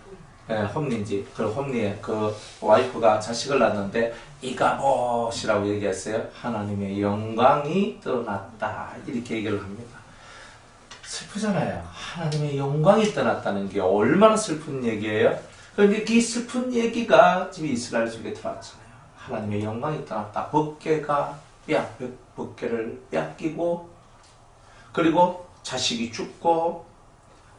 A: 홈리인지, 그 홈리의 그 와이프가 자식을 낳았는데 이가봇이라고 얘기했어요. 하나님의 영광이 떠났다, 이렇게 얘기를 합니다. 슬프잖아요. 하나님의 영광이 떠났다는 게 얼마나 슬픈 얘기예요? 그런데 이 슬픈 얘기가 지금 이스라엘 속에 들어왔잖아요. 하나님의 영광이 떠났다. 법궤를 뺏기고, 그리고 자식이 죽고,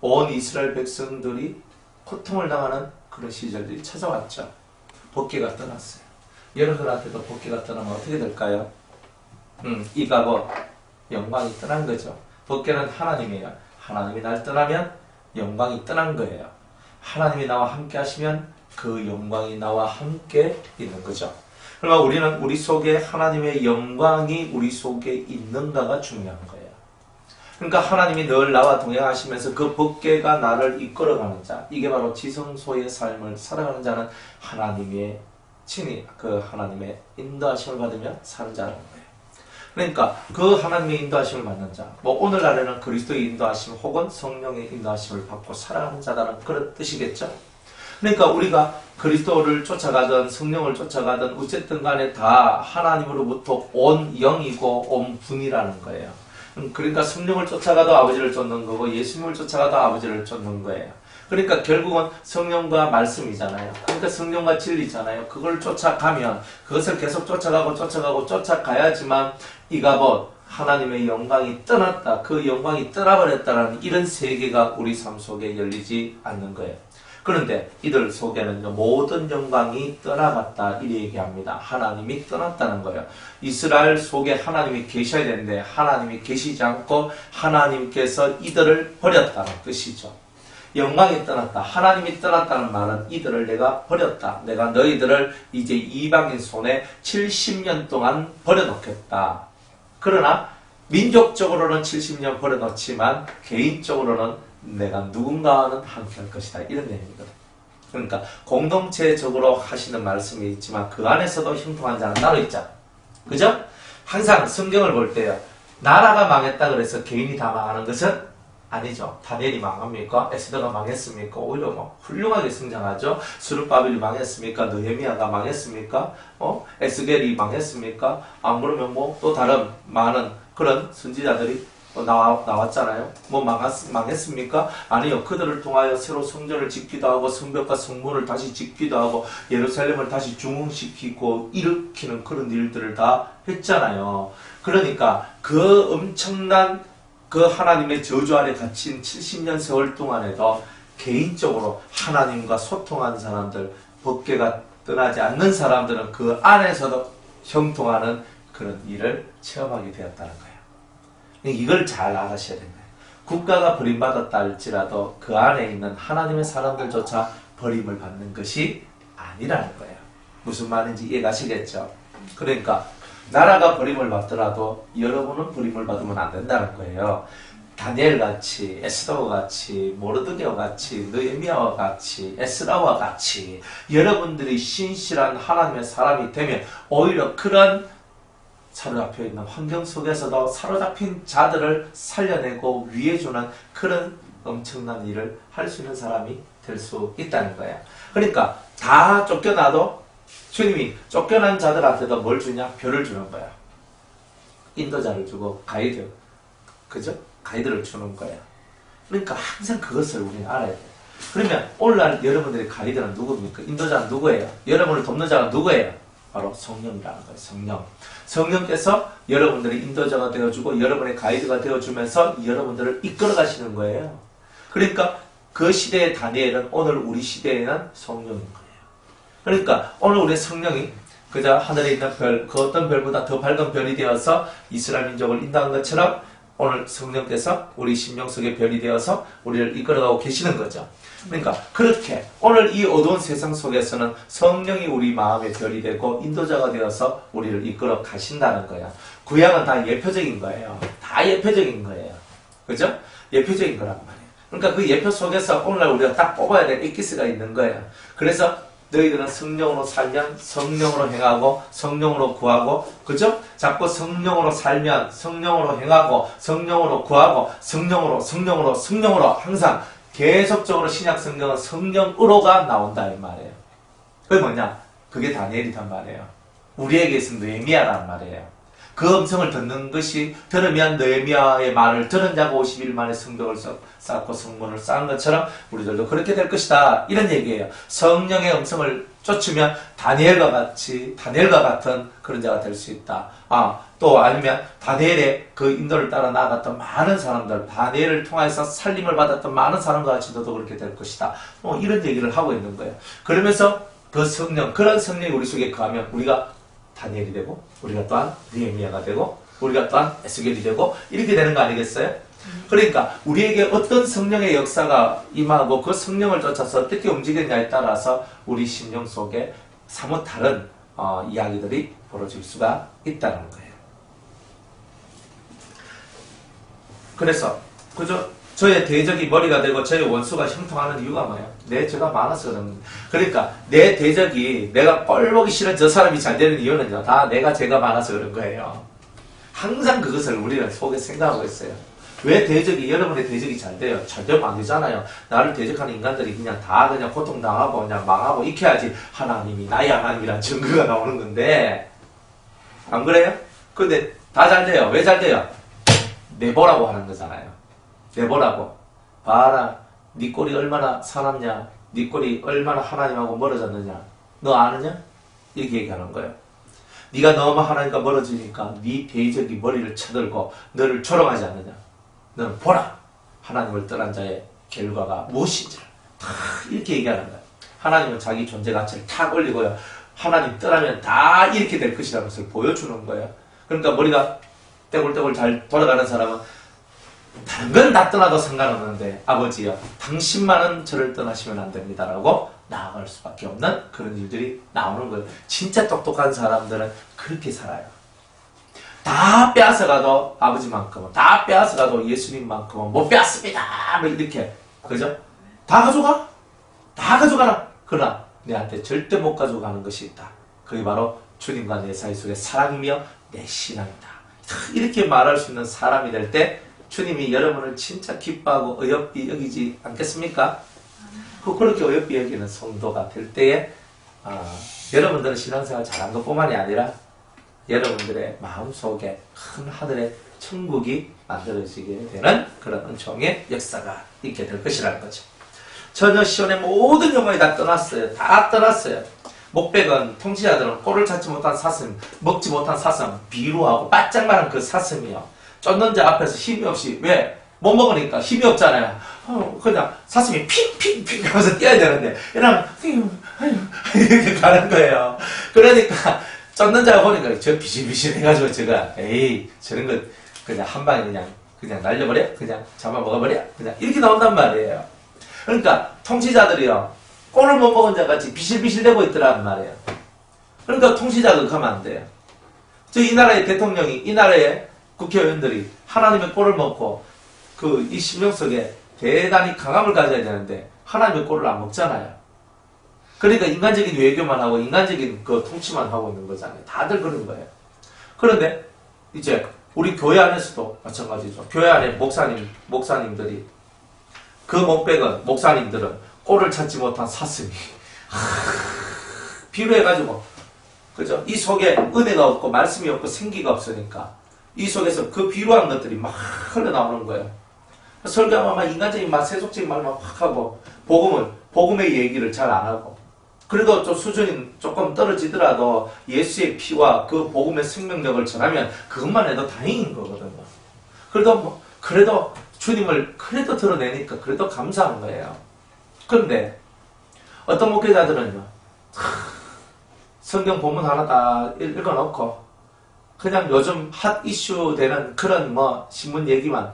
A: 온 이스라엘 백성들이 고통을 당하는 그런 시절들이 찾아왔죠. 법궤가 떠났어요. 여러분한테도 법궤가 떠나면 어떻게 될까요? 이가고 영광이 떠난 거죠. 법궤는 하나님이에요. 하나님이 날 떠나면 영광이 떠난 거예요. 하나님이 나와 함께 하시면 그 영광이 나와 함께 있는 거죠. 그러니까 우리는 우리 속에 하나님의 영광이 우리 속에 있는가가 중요한 거예요. 그러니까 하나님이 늘 나와 동행하시면서 그 법궤가 나를 이끌어가는 자, 이게 바로 지성소의 삶을 살아가는 자는 하나님의 친히 그 하나님의 인도하심을 받으며 사는 자라는 거예요. 그러니까 그 하나님의 인도하심을 받는 자, 오늘날에는 그리스도의 인도하심 혹은 성령의 인도하심을 받고 살아가는 자라는 그런 뜻이겠죠. 그러니까 우리가 그리스도를 쫓아가든 성령을 쫓아가든 어쨌든 간에 다 하나님으로부터 온 영이고 온 분이라는 거예요. 그러니까 성령을 쫓아가도 아버지를 쫓는 거고 예수님을 쫓아가도 아버지를 쫓는 거예요. 그러니까 결국은 성령과 말씀이잖아요. 그러니까 성령과 진리잖아요. 그걸 쫓아가면 그것을 계속 쫓아가야지만 이가봇 하나님의 영광이 떠났다. 그 영광이 떠나버렸다는 이런 세계가 우리 삶 속에 열리지 않는 거예요. 그런데 이들 속에는 모든 영광이 떠나갔다 이렇게 얘기합니다. 하나님이 떠났다는 거예요. 이스라엘 속에 하나님이 계셔야 되는데 하나님이 계시지 않고 하나님께서 이들을 버렸다는 뜻이죠. 영광이 떠났다. 하나님이 떠났다는 말은 이들을 내가 버렸다. 내가 너희들을 이제 이방인 손에 70년 동안 버려놓겠다. 그러나 민족적으로는 70년 버려놓지만 개인적으로는 내가 누군가와는 함께 할 것이다. 이런 내용이거든. 그러니까 공동체적으로 하시는 말씀이 있지만 그 안에서도 형통한 자는 따로 있잖아. 그죠? 항상 성경을 볼 때요. 나라가 망했다 그래서 개인이 다 망하는 것은 아니죠. 다니엘이 망합니까? 에스더가 망했습니까? 오히려 훌륭하게 성장하죠. 스룹바벨이 망했습니까? 느헤미야가 망했습니까? 에스겔이 망했습니까? 안 그러면 또 다른 많은 그런 선지자들이 나왔잖아요. 망했습니까? 아니요. 그들을 통하여 새로 성전을 짓기도 하고 성벽과 성문을 다시 짓기도 하고 예루살렘을 다시 중흥시키고 일으키는 그런 일들을 다 했잖아요. 그러니까 그 엄청난 그 하나님의 저주 아래 갇힌 70년 세월 동안에도 개인적으로 하나님과 소통하는 사람들, 법궤가 떠나지 않는 사람들은 그 안에서도 형통하는 그런 일을 체험하게 되었다는 거예요. 이걸 잘 알아셔야 됩니다. 국가가 버림받았다 할지라도 그 안에 있는 하나님의 사람들조차 버림을 받는 것이 아니라는 거예요. 무슨 말인지 이해가시겠죠? 그러니까 나라가 버림을 받더라도 여러분은 버림을 받으면 안 된다는 거예요. 다니엘같이, 에스더같이, 모르드게같이, 느헤미야와 같이, 에스라와 같이 여러분들이 신실한 하나님의 사람이 되면 오히려 그런 사로잡혀 있는 환경 속에서도 사로잡힌 자들을 살려내고 위해주는 그런 엄청난 일을 할 수 있는 사람이 될 수 있다는 거예요. 그러니까 다 쫓겨나도 주님이 쫓겨난 자들한테도 뭘 주냐? 별을 주는 거야. 인도자를 주고 가이드, 그죠? 가이드를 주는 거야. 그러니까 항상 그것을 우리는 알아야 돼요. 그러면 오늘날 여러분들의 가이드는 누굽니까? 인도자는 누구예요? 여러분을 돕는 자가 누구예요? 바로 성령이라는 거예요. 성령. 성령께서 여러분들의 인도자가 되어주고 여러분의 가이드가 되어주면서 여러분들을 이끌어 가시는 거예요. 그러니까 그 시대의 다니엘은 오늘 우리 시대에는 성령인 거예요. 그러니까 오늘 우리 성령이 그저 하늘에 있는 별, 그 어떤 별보다 더 밝은 별이 되어서 이스라엘 민족을 인도한 것처럼 오늘 성령께서 우리 심령 속의 별이 되어서 우리를 이끌어가고 계시는 거죠. 그러니까 그렇게 오늘 이 어두운 세상 속에서는 성령이 우리 마음의 별이 되고 인도자가 되어서 우리를 이끌어 가신다는 거야. 구약은 다 예표적인 거예요. 다 예표적인 거예요. 그죠? 예표적인 거란 말이에요. 그러니까 그 예표 속에서 오늘날 우리가 딱 뽑아야 될 엑기스가 있는 거예요. 그래서 너희들은 성령으로 살면 성령으로 행하고 성령으로 구하고, 그죠? 자꾸 성령으로 살면 성령으로 행하고 성령으로 구하고 성령으로 항상 계속적으로 신약 성경은 성령으로가 나온다 이 말이에요. 그게 뭐냐? 그게 다니엘이란 말이에요. 우리에게 있으면 느헤미야란 말이에요. 그 음성을 듣는 것이 들으면 느헤미야의 말을 들은 자가 50일 만에 성벽을 쌓고 성문을 쌓은 것처럼 우리들도 그렇게 될 것이다. 이런 얘기예요. 성령의 음성을 쫓으면 다니엘과 같은 그런 자가 될 수 있다. 또 아니면 다니엘의 그 인도를 따라 나아갔던 많은 사람들, 다니엘을 통해서 살림을 받았던 많은 사람과 같이 너도 그렇게 될 것이다. 이런 얘기를 하고 있는 거예요. 그러면서 그 성령, 그런 성령이 우리 속에 거하면 우리가 다니엘이 되고, 우리가 또한 느헤미야가 되고, 우리가 또한 에스겔이 되고, 이렇게 되는 거 아니겠어요? 그러니까 우리에게 어떤 성령의 역사가 임하고 그 성령을 쫓아서 어떻게 움직이느냐에 따라서 우리 심령 속에 사뭇 다른 이야기들이 벌어질 수가 있다는 거예요. 그래서 그저 저의 대적이 머리가 되고 저의 원수가 형통하는 이유가 뭐예요? 내 죄가 많아서 그런 겁니다. 그러니까 내 대적이 내가 꼴보기 싫은 저 사람이 잘 되는 이유는요, 다 내가 죄가 많아서 그런 거예요. 항상 그것을 우리는 속에 생각하고 있어요. 왜 대적이, 여러분의 대적이 잘 돼요? 잘 되면 안 되잖아요. 나를 대적하는 인간들이 그냥 다 그냥 고통당하고 그냥 망하고 익혀야지 하나님이 나의 하나님이란 증거가 나오는 건데, 안 그래요? 근데 다 잘 돼요. 왜 잘 돼요? 내보라고 하는 거잖아요. 내보라고. 봐라. 네 꼴이 얼마나 사납냐. 네 꼴이 얼마나 하나님하고 멀어졌느냐. 너 아느냐? 이렇게 얘기하는 거예요. 네가 너무 하나님과 멀어지니까 네 대적이 머리를 쳐들고 너를 조롱하지 않느냐. 너는 보라. 하나님을 떠난 자의 결과가 무엇인지 다 이렇게 얘기하는 거예요. 하나님은 자기 존재 가치를 탁 올리고요. 하나님 떠나면 다 이렇게 될 것이라는 것을 보여주는 거예요. 그러니까 머리가 떼굴떼굴 잘 돌아가는 사람은 다른 건 다 떠나도 상관없는데 아버지여 당신만은 저를 떠나시면 안 됩니다라고 나아갈 수밖에 없는 그런 일들이 나오는 거예요. 진짜 똑똑한 사람들은 그렇게 살아요. 다 빼앗아가도 아버지만큼은, 다 빼앗아가도 예수님만큼은 못 빼앗습니다. 뭐 이렇게, 그죠? 다 가져가? 다 가져가라. 그러나 내한테 절대 못 가져가는 것이 있다. 그게 바로 주님과 내 사이 속의 사랑이며 내 신앙이다. 이렇게 말할 수 있는 사람이 될 때 주님이 여러분을 진짜 기뻐하고 어여삐 여기지 않겠습니까? 그렇게 어여삐 여기는 성도가 될 때에 여러분들은 신앙생활 잘한 것뿐만이 아니라 여러분들의 마음속에 큰 하늘의 천국이 만들어지게 되는 그런 은총의 역사가 있게 될 것이라는 거죠. 전혀 시온의 모든 영혼이 다 떠났어요. 다 떠났어요. 목백은 통치자들은 꼴을 찾지 못한 사슴, 먹지 못한 사슴, 비루하고 바짝만한 그 사슴이요. 쫓는 자 앞에서 힘이 없이, 왜? 못 먹으니까 힘이 없잖아요. 그냥 사슴이 핑핑핑 하면서 뛰어야 되는데, 이러면, 이렇게 가는 거예요. 그러니까, 쫓는 자가 보니까 저 비실비실 해가지고 제가, 에이, 저런 거 그냥 한 방에 그냥 날려버려? 그냥 잡아먹어버려? 그냥 이렇게 나온단 말이에요. 그러니까, 통치자들이요. 꼴을 못 먹은 자같이 비실비실 되고 있더란 말이에요. 그러니까 통치자도 가면 안 돼요. 이 나라의 대통령이, 이 나라의 국회의원들이 하나님의 꼴을 먹고 이 심령 속에 대단히 강함을 가져야 되는데 하나님의 꼴을 안 먹잖아요. 그러니까 인간적인 외교만 하고 인간적인 그 통치만 하고 있는 거잖아요. 다들 그런 거예요. 그런데 이제 우리 교회 안에서도 마찬가지죠. 교회 안에 목사님들이 그 목백은 목사님들은 꼴을 찾지 못한 사슴이 비루해가지고, 그죠? 이 속에 은혜가 없고 말씀이 없고 생기가 없으니까 이 속에서 그 비루한 것들이 막 흘러나오는 거예요. 설교하면 막 인간적인 막 세속적인 말만 확 하고 복음의 얘기를 잘 안 하고, 그래도 좀 수준이 조금 떨어지더라도 예수의 피와 그 복음의 생명력을 전하면 그것만 해도 다행인 거거든요. 그래도 주님을 그래도 드러내니까 그래도 감사한 거예요. 그런데 어떤 목회자들은요, 성경 본문 하나 다 읽어놓고 그냥 요즘 핫 이슈 되는 그런 신문 얘기만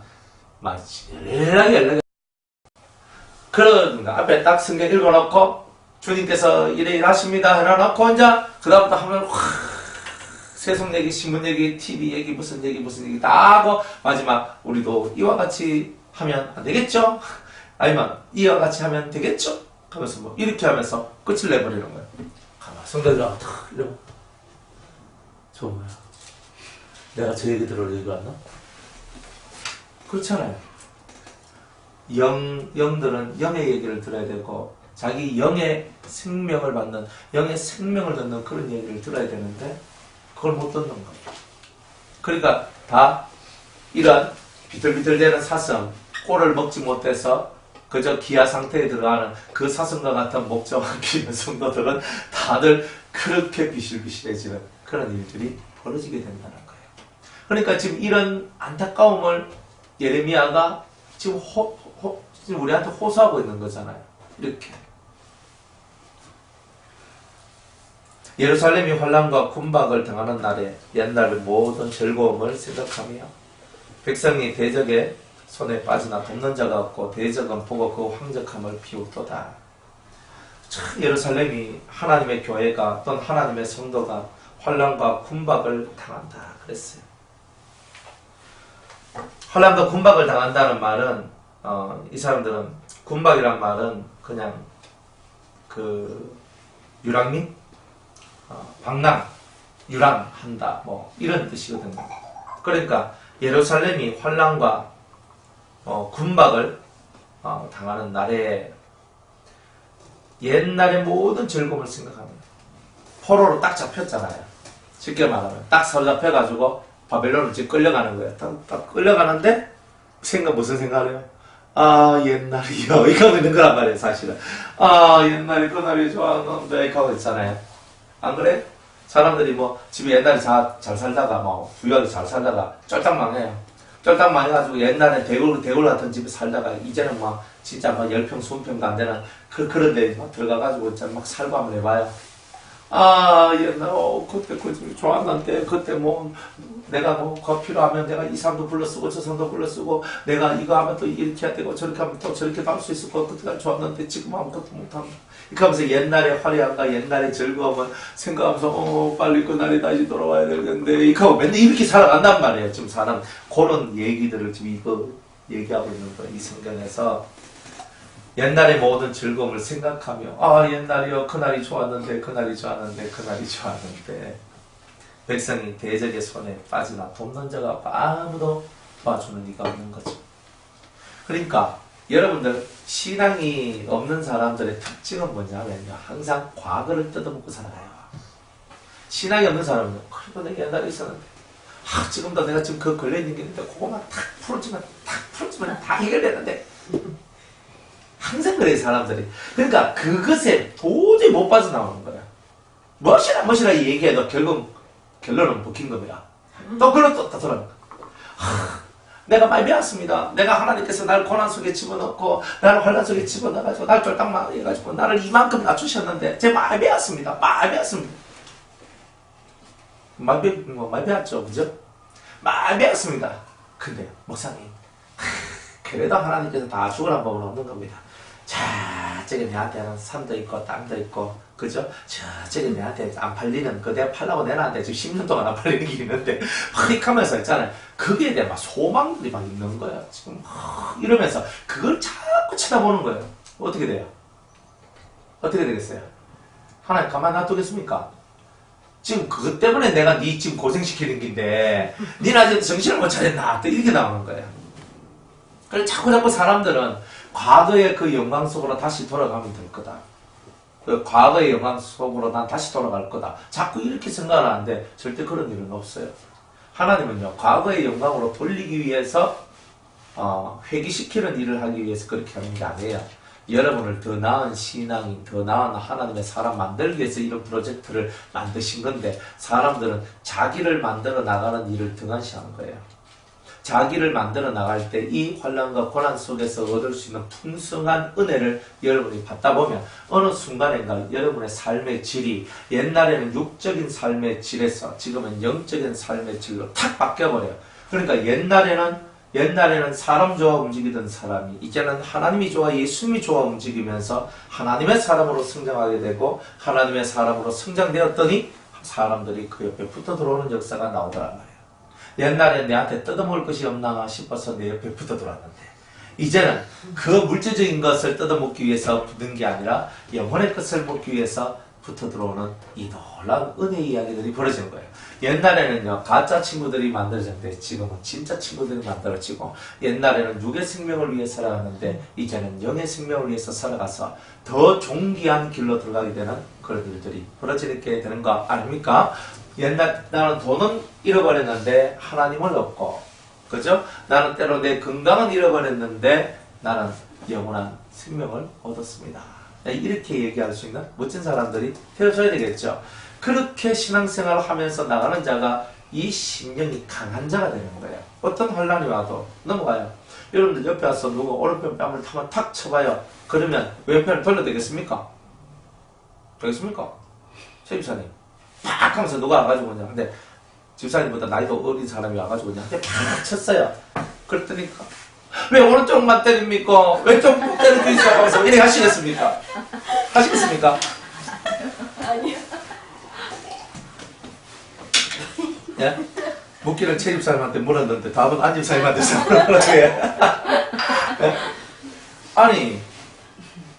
A: 막 연락이 그런 앞에 딱 성경 읽어놓고 주님께서 이래 일하십니다 해놔놓고 이제 그 다음부터 하면 세속 얘기, 신문 얘기, TV 얘기, 무슨 얘기 다 하고 마지막 우리도 이와 같이 하면 안 되겠죠? 아니면 이와 같이 하면 되겠죠? 하면서 이렇게 하면서 끝을 내버리는 거예요. 성도들아 탁 이러고 저 뭐야? 내가 저 얘기 들을 얘기 왔나? 그렇잖아요. 영들은 영의 얘기를 들어야 되고 자기 영의 생명을 받는, 영의 생명을 듣는 그런 얘기를 들어야 되는데 그걸 못 듣는 거예요. 그러니까 다 이런 비틀비틀대는 사슴, 꼴을 먹지 못해서 그저 기아 상태에 들어가는 그 사슴과 같은 목적을 기는 성도들은 다들 그렇게 비실비실해지는 그런 일들이 벌어지게 된다는 거예요. 그러니까 지금 이런 안타까움을 예레미야가 지금 지금 우리한테 호소하고 있는 거잖아요. 이렇게. 예루살렘이 환난과 군박을 당하는 날에 옛날의 모든 즐거움을 생각하며 백성이 대적의 손에 빠지나 돕는 자가 없고 대적은 보고 그 황적함을 비웃도다. 참 예루살렘이 하나님의 교회가 또는 하나님의 성도가 환난과 군박을 당한다 그랬어요. 환난과 군박을 당한다는 말은 이 사람들은 군박이란 말은 그냥 그 유랑민, 방랑, 유랑한다 뭐 이런 뜻이거든요. 그러니까 예루살렘이 환난과 군박을 당하는 날에 옛날의 모든 즐거움을 생각합니다. 포로로 딱 잡혔잖아요. 쉽게 말하면 딱 사로잡혀가지고 바벨론을 지금 끌려가는 거예요. 딱 끌려가는데 무슨 생각을 해요? 아 옛날이요 이거 하고 있는 거란 말이에요. 사실은 옛날에 그날이 좋았는데 이거 하고 있잖아요. 안 그래? 사람들이 뭐 집에 옛날에 잘 살다가 뭐 부유하게 잘 살다가 쫄딱 망해요. 쫄딱 망해가지고 옛날에 대골 같은 집에 살다가 이제는 막 진짜 막 10평 20평도 안 되는 그런 데 막 들어가가지고 막 살고 한번 해봐요. 옛날에 그때 그 집이 좋았는데 그때 뭐 내가 뭐 그거 필요하면 내가 이 사람도 불러쓰고 저 사람도 불러쓰고 내가 이거 하면 또 이렇게 해야 되고 저렇게 하면 또 저렇게 할 수 있을 거 그때가 좋았는데 지금 아무것도 못한다. 이렇게 하면서 옛날의 화려함과 옛날의 즐거움을 생각하면서 빨리 그날이 다시 돌아와야 되는데 이렇게 하고 맨날 이렇게 살아간단 말이에요. 지금 사람 그런 얘기들을 지금 이거 얘기하고 있는 거예요. 이 성경에서 옛날의 모든 즐거움을 생각하며 옛날이요 그날이 좋았는데 그날이 좋았는데 백성이 대적의 손에 빠지나 돕는 자가 아무도 도와주는 이가 없는 거죠. 그러니까 여러분들 신앙이 없는 사람들의 특징은 뭐냐면요. 항상 과거를 뜯어먹고 살아요. 신앙이 없는 사람은 그래도 내가 옛날에 있었는데 지금도 내가 지금 그 걸려있는 게 있는데 그거만 탁 풀어주면 다 해결되는데 항상 그래요 사람들이. 그러니까 그것에 도저히 못 빠져나오는 거야. 멋이라 얘기해도 결론은 먹힌 겁니다. 또 그런 또 돌아가는 거야. 내가 많이 배웠습니다. 내가 하나님께서 나를 고난 속에 집어넣고 나를 환난 속에 집어넣어가지고 나를 쫄딱 해가지고 나를 이만큼 낮추셨는데 제가 많이 배웠습니다. 많이 배웠죠. 그죠? 많이 배웠습니다. 근데 목사님 그래도 하나님께서 다 죽으라는 법은 없는 겁니다. 저기 내한테는 산도 있고 땅도 있고 그죠? 저기 내한테 안 팔리는 그 내가 팔라고 내놨는데 지금 10년 동안 안 팔리는 게 있는데 하면서 있잖아요. 거기에 대한 막 소망들이 막 있는 거야. 지금 이러면서 그걸 자꾸 쳐다보는 거예요. 어떻게 돼요? 어떻게 되겠어요? 하나님 가만 놔두겠습니까? 지금 그것 때문에 내가 네 지금 고생시키는 긴데 니는 아직 정신을 못 차렸나? 또 이렇게 나오는 거예요. 그래서 자꾸 사람들은 과거의 그 영광 속으로 다시 돌아가면 될 거다. 그 과거의 영광 속으로 난 다시 돌아갈 거다. 자꾸 이렇게 생각을 하는데 절대 그런 일은 없어요. 하나님은요, 과거의 영광으로 돌리기 위해서 회귀시키는 일을 하기 위해서 그렇게 하는 게 아니에요. 여러분을 더 나은 신앙인, 더 나은 하나님의 사람 만들기 위해서 이런 프로젝트를 만드신 건데 사람들은 자기를 만들어 나가는 일을 등한시하는 거예요. 자기를 만들어 나갈 때 이 환난과 고난 속에서 얻을 수 있는 풍성한 은혜를 여러분이 받다 보면 어느 순간인가 여러분의 삶의 질이 옛날에는 육적인 삶의 질에서 지금은 영적인 삶의 질로 탁 바뀌어버려요. 그러니까 옛날에는 사람 좋아 움직이던 사람이 이제는 하나님이 좋아 예수님이 좋아 움직이면서 하나님의 사람으로 성장하게 되고 하나님의 사람으로 성장되었더니 사람들이 그 옆에 붙어 들어오는 역사가 나오더란 말이에요. 옛날에 내한테 뜯어먹을 것이 없나 싶어서 내 옆에 붙어 들어왔는데 이제는 그 물질적인 것을 뜯어먹기 위해서 붙는 게 아니라 영혼의 것을 먹기 위해서 붙어 들어오는 이 놀라운 은혜 이야기들이 벌어지는 거예요. 옛날에는요 가짜 친구들이 만들어졌는데 지금은 진짜 친구들이 만들어지고 옛날에는 육의 생명을 위해 살아가는데 이제는 영의 생명을 위해서 살아가서 더 존귀한 길로 들어가게 되는 그런 일들이 벌어지게 되는 거 아닙니까? 나는 돈은 잃어버렸는데 하나님을 얻고, 그죠? 나는 때로 내 건강은 잃어버렸는데 나는 영원한 생명을 얻었습니다. 이렇게 얘기할 수 있는 멋진 사람들이 되어줘야 되겠죠. 그렇게 신앙생활을 하면서 나가는 자가 이 심령이 강한 자가 되는 거예요. 어떤 환란이 와도 넘어가요. 여러분들 옆에 와서 누가 오른편 뺨을 타면 탁 쳐봐요. 그러면 왼편을 돌려도 되겠습니까? 되겠습니까? 최 집사님 팍 하면서 누가 와가지고 그냥, 근데 집사님보다 나이도 어린 사람이 와가지고 그냥 한테 팍 쳤어요. 그랬더니 왜 오른쪽만 때립니까? 왼쪽 꼭 때려주세요 하면서 이렇게 하시겠습니까? 하시겠습니까?
B: 아니요.
A: 예? 묻기를 최 집사님한테 물었는데 답은 안 집사님한테서 물어보라고 해. 아니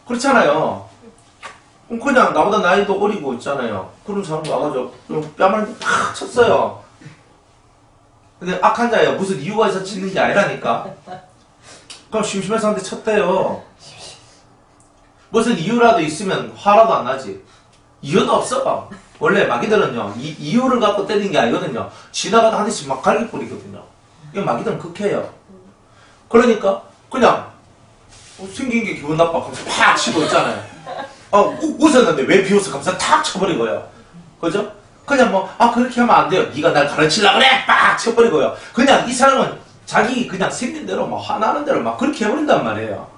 A: 그렇잖아요. 그냥 나보다 나이도 어리고 있잖아요. 그런 사람 와가지고 뺨을 팍 쳤어요. 근데 악한 자예요. 무슨 이유가 있어 치는 게 아니라니까. 그럼 심심해서 한테 쳤대요. 무슨 이유라도 있으면 화라도 안 나지. 이유도 없어. 원래 마귀들은요, 이유를 갖고 때리는 게 아니거든요. 지나가다 한 대씩 막 갈기 뿌리거든요. 이 마귀들은 극해요. 그러니까 그냥 생긴 게 기분 나빠. 하면서 팍 치고 있잖아요. 웃었는데 왜 비웃어? 하면서 탁 쳐버리고요. 그죠? 그냥 뭐 그렇게 하면 안 돼요. 네가 날 가르치려고 그래! 빡 쳐버리고요. 그냥 이 사람은 자기 그냥 생긴 대로 막 화나는 대로 막 그렇게 해버린단 말이에요.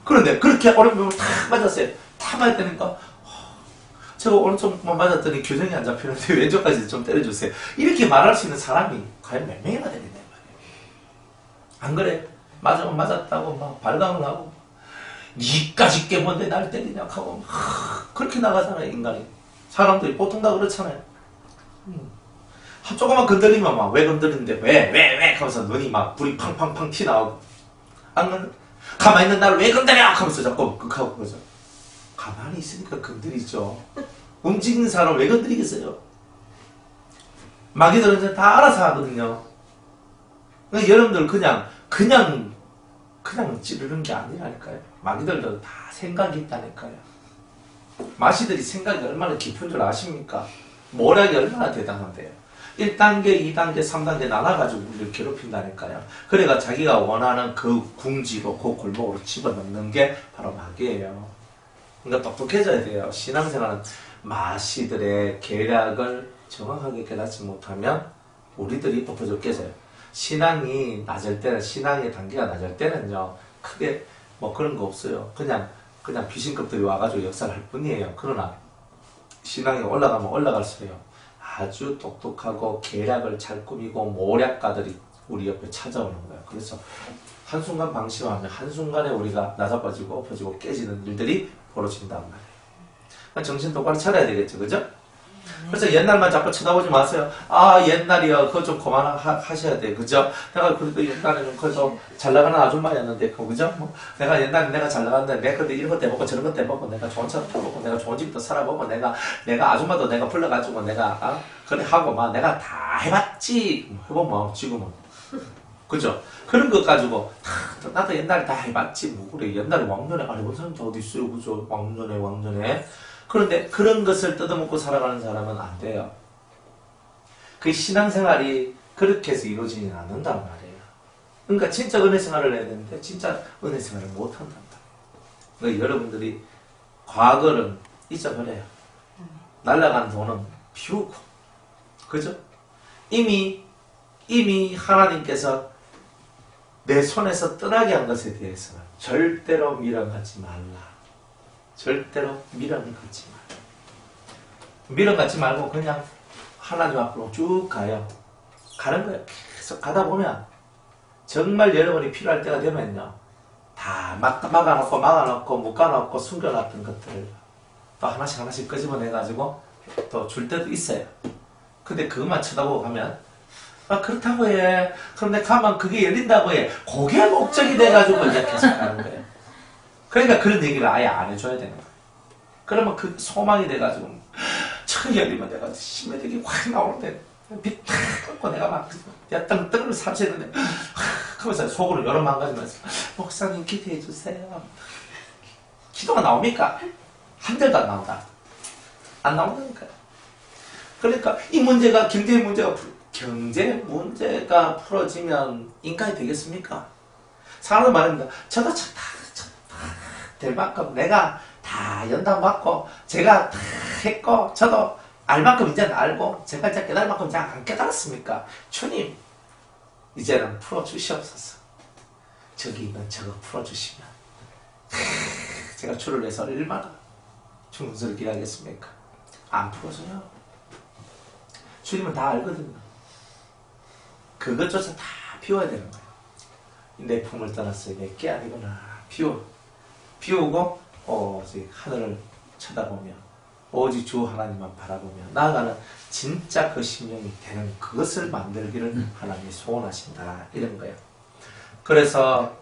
A: 그런데 그렇게 오른쪽을 탁 맞았어요. 탁 맞았다니까 제가 오른쪽만 맞았더니 교정이 안 잡히는데 왼쪽까지 좀 때려주세요. 이렇게 말할 수 있는 사람이 과연 몇 명이나 되겠냐 말이에요. 안 그래? 맞으면 맞았다고 막 발광을 하고 니까지 깨본데 날 때리냐 하고 그렇게 나가잖아요. 인간이. 사람들이 보통 다 그렇잖아요. 조금만 건드리면 막 왜 건드리는데 왜 하면서 눈이 막 불이 팡팡팡 튀나오고 안 건드 가만히 있는 나를 왜 건드려 하면서 자꾸 극하고 그러죠. 가만히 있으니까 건드리죠. 움직이는 사람 왜 건드리겠어요? 마귀들은 이제 다 알아서 하거든요. 그러니까 여러분들 그냥 찌르는 게 아니라니까요. 마귀들도 다 생각이 있다니까요. 마시들이 생각이 얼마나 깊은 줄 아십니까? 모략이 얼마나 대단한데요. 1단계, 2단계, 3단계 나눠가지고 우리를 괴롭힌다니까요. 그래가 자기가 원하는 그 궁지로 그 골목으로 집어넣는 게 바로 마귀예요. 그러니까 똑똑해져야 돼요. 신앙생활은 마시들의 계략을 정확하게 깨닫지 못하면 우리들이 엎어져 깨져요. 신앙이 낮을 때는, 신앙의 단계가 낮을 때는요, 크게 뭐 그런 거 없어요. 그냥 귀신급들이 와가지고 역사를 할 뿐이에요. 그러나 신앙이 올라가면 올라갈수록 아주 똑똑하고 계략을 잘 꾸미고 모략가들이 우리 옆에 찾아오는 거예요. 그래서 한순간 방심하면 한순간에 우리가 낮아빠지고 엎어지고 깨지는 일들이 벌어진단 말이에요. 정신 똑바로 차려야 되겠죠. 그죠? 그래서 옛날만 자꾸 쳐다보지 마세요. 옛날이요. 그거 좀 그만하셔야 돼. 그죠? 내가 그래도 옛날에는 그래서 잘 나가는 아줌마였는데, 그죠? 내가 옛날에 내가 잘 나갔는데, 내가 그래도 이런 것도 해보고 저런 것도 해보고, 내가 좋은 차도 타보고, 내가 좋은 집도 살아보고, 내가 아줌마도 내가 불러가지고, 내가, 그래 하고, 내가 다 해봤지. 해보면, 지금은. 그죠? 그런 것 가지고, 나도 옛날에 다 해봤지. 뭐, 그래. 옛날에 왕년에 안 해본 사람도 어디 있어요. 그죠? 왕년에. 그런데 그런 것을 뜯어먹고 살아가는 사람은 안 돼요. 그 신앙생활이 그렇게 해서 이루어지지 않는단 말이에요. 그러니까 진짜 은혜생활을 해야 되는데 진짜 은혜생활을 못한단 말이에요. 그러니까 여러분들이 과거를 잊어버려요. 날아간 돈은 비우고, 그죠? 이미 하나님께서 내 손에서 떠나게 한 것에 대해서는 절대로 미련하지 말라. 절대로 미련을 갖지 말고, 미련 갖지 말고 그냥 하나님 앞으로 쭉 가요. 가는 거예요. 계속 가다 보면 정말 여러분이 필요할 때가 되면요, 다 막아놓고 묶어놓고 숨겨놨던 것들을 또 하나씩 끄집어내가지고 또 줄 때도 있어요. 근데 그것만 쳐다보고 가면 그렇다고 해. 그런데 가면 그게 열린다고 해. 그게 목적이 돼가지고 이제 계속 가는 거예요. 그러니까 그런 얘기를 아예 안 해줘야 되는 거예요. 그러면 그 소망이 돼가지고 척 열리면 내가 심해되게 확 나오는데 빛 탁 깎고 내가 막 땅을 삼치는데 그러면서 속으로 여러 망가지면서 목사님 기도해 주세요. 기도가 나옵니까? 한 절도 안 나온다. 안 나온다니까요. 그러니까 이 문제가 경제 문제가 풀어지면 인간이 되겠습니까? 사람은 말합니다. 저도 될 만큼 내가 다 연단 받고 제가 다 했고 저도 알 만큼 이제는 알고 제가 이제 깨달을 만큼 이제 안 깨달았습니까? 주님 이제는 풀어주시옵소서. 저기 있는 저거 풀어주시면 제가 주를 위해서 얼마나 충성스럽게 일하겠습니까? 안 풀어줘요. 주님은 다 알거든요. 그것조차 다 비워야 되는 거예요. 내 품을 떠났어요. 내 게 아니구나. 비우고 오직 하늘을 쳐다보며 오직 주 하나님만 바라보며 나아가는 진짜 그 심령이 되는 그것을 만들기를 하나님이 소원하신다. 이런 거예요. 그래서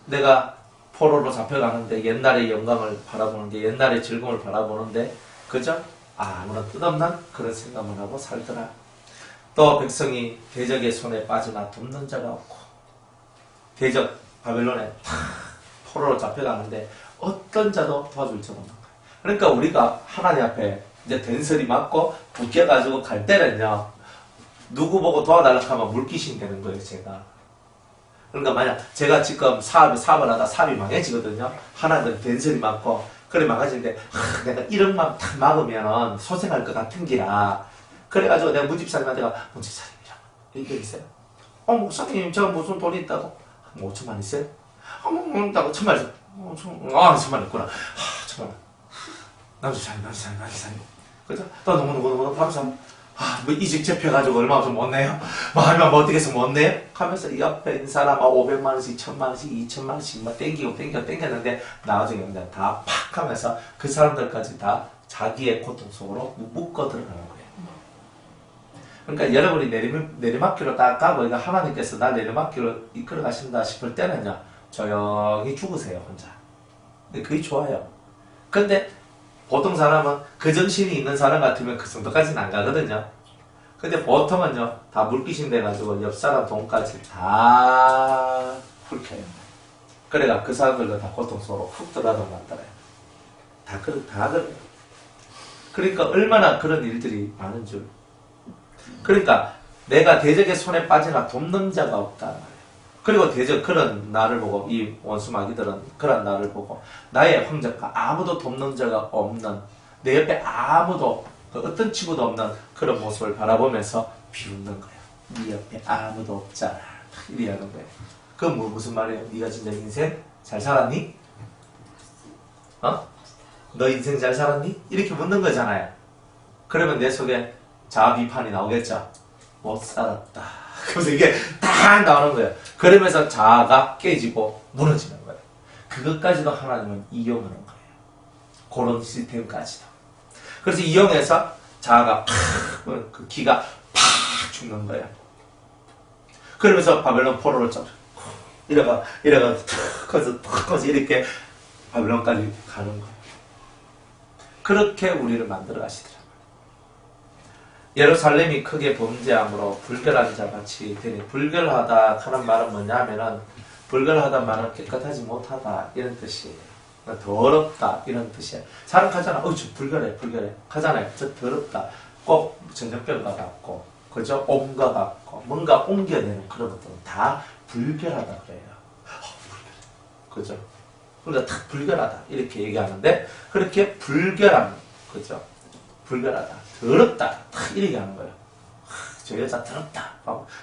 A: 내가 포로로 잡혀가는데 옛날의 영광을 바라보는데 옛날의 즐거움을 바라보는데 그저 아무런 뜻없는 그런 생각만 하고 살더라. 또 백성이 대적의 손에 빠지나 돕는 자가 없고 대적 바벨론에 포로로 잡혀가는데 어떤 자도 도와줄 자 없는 거예요. 그러니까 우리가 하나님 앞에 이제 된설이 맞고 붙여가지고 갈 때는요 누구 보고 도와달라고 하면 물귀신 되는 거예요. 제가 그러니까 만약 제가 지금 사업을 하다 사업이 망해지거든요. 하나는 된설이 맞고 그래 망가지는데 내가 1억만 탁 막으면 소생할 것 같은 기라 그래가지고 내가 문집사님한테 문집사님이랑 얘기했어요. 목사님 제가 무슨 돈이 있다고? 5천만 있어요? 있다고 1,000만 있어요. 1,000만 있구나. 1,000만. 남집사님. 그죠? 또 누구 남집사님. 뭐 이직 잡혀가지고 얼마 좀 못 내요? 하면 뭐 어떻게 해서 못 내요? 하면서 이 옆에 있는 사람 500만 원씩, 1,000만 원씩, 2,000만 원씩 막 땡겼는데 나중에 그냥 다 팍 하면서 그 사람들까지 다 자기의 고통 속으로 묶어 들어가는 거예요. 그러니까 여러분이 내리막길로 딱 가고 하나님께서 나 내리막길로 이끌어 가신다 싶을 때는요 조용히 죽으세요 혼자. 근데 그게 좋아요. 근데 보통 사람은 그 정신이 있는 사람 같으면 그 정도까지는 안 가거든요. 근데 보통은요 다 물귀신 돼가지고 옆 사람 돈까지 다 훑혀요. 그래가 그 사람들도 다 고통 속으로 훅 들어가고 났더래요. 다 그래요. 그러니까 얼마나 그런 일들이 많은 줄. 그러니까 내가 대적의 손에 빠지나 돕는 자가 없다. 그리고 대적 그런 나를 보고 이 원수 마귀들은 그런 나를 보고 나의 황적과 아무도 돕는 자가 없는 내 옆에 아무도 어떤 친구도 없는 그런 모습을 바라보면서 비웃는 거예요. 네 옆에 아무도 없잖아. 이래 하는 거예요. 그건 무슨 말이에요? 네가 진짜 인생 잘 살았니? 너 인생 잘 살았니? 이렇게 묻는 거잖아요. 그러면 내 속에 자아 비판이 나오겠죠. 못 살았다. 그래서 이게 딱 나오는 거예요. 그러면서 자아가 깨지고 무너지는 거예요. 그것까지도 하나님은 이용하는 거예요. 그런 시스템까지도. 그래서 이용해서 자아가 그 기가 팍 죽는 거예요. 그러면서 바벨론 포로를 잡아. 이래가 커서 이렇게 바벨론까지 가는 거예요. 그렇게 우리를 만들어 가시더라고요. 예루살렘이 크게 범죄함으로 불결한 자같이 되니 불결하다 하는 말은 뭐냐면은 불결하다는 말은 깨끗하지 못하다 이런 뜻이에요. 더럽다 이런 뜻이에요. 사람 가잖아. 저 불결해 가잖아요. 저 더럽다. 꼭 전염병과 같고 그죠? 옴과 같고 뭔가 옮겨내는 그런 것들은 다 불결하다 그래요. 그죠? 그러니까 딱 불결하다 이렇게 얘기하는데 그렇게 불결함 그죠? 불결하다 더럽다 딱 이렇게 하는 거예요. 저 여자 더럽다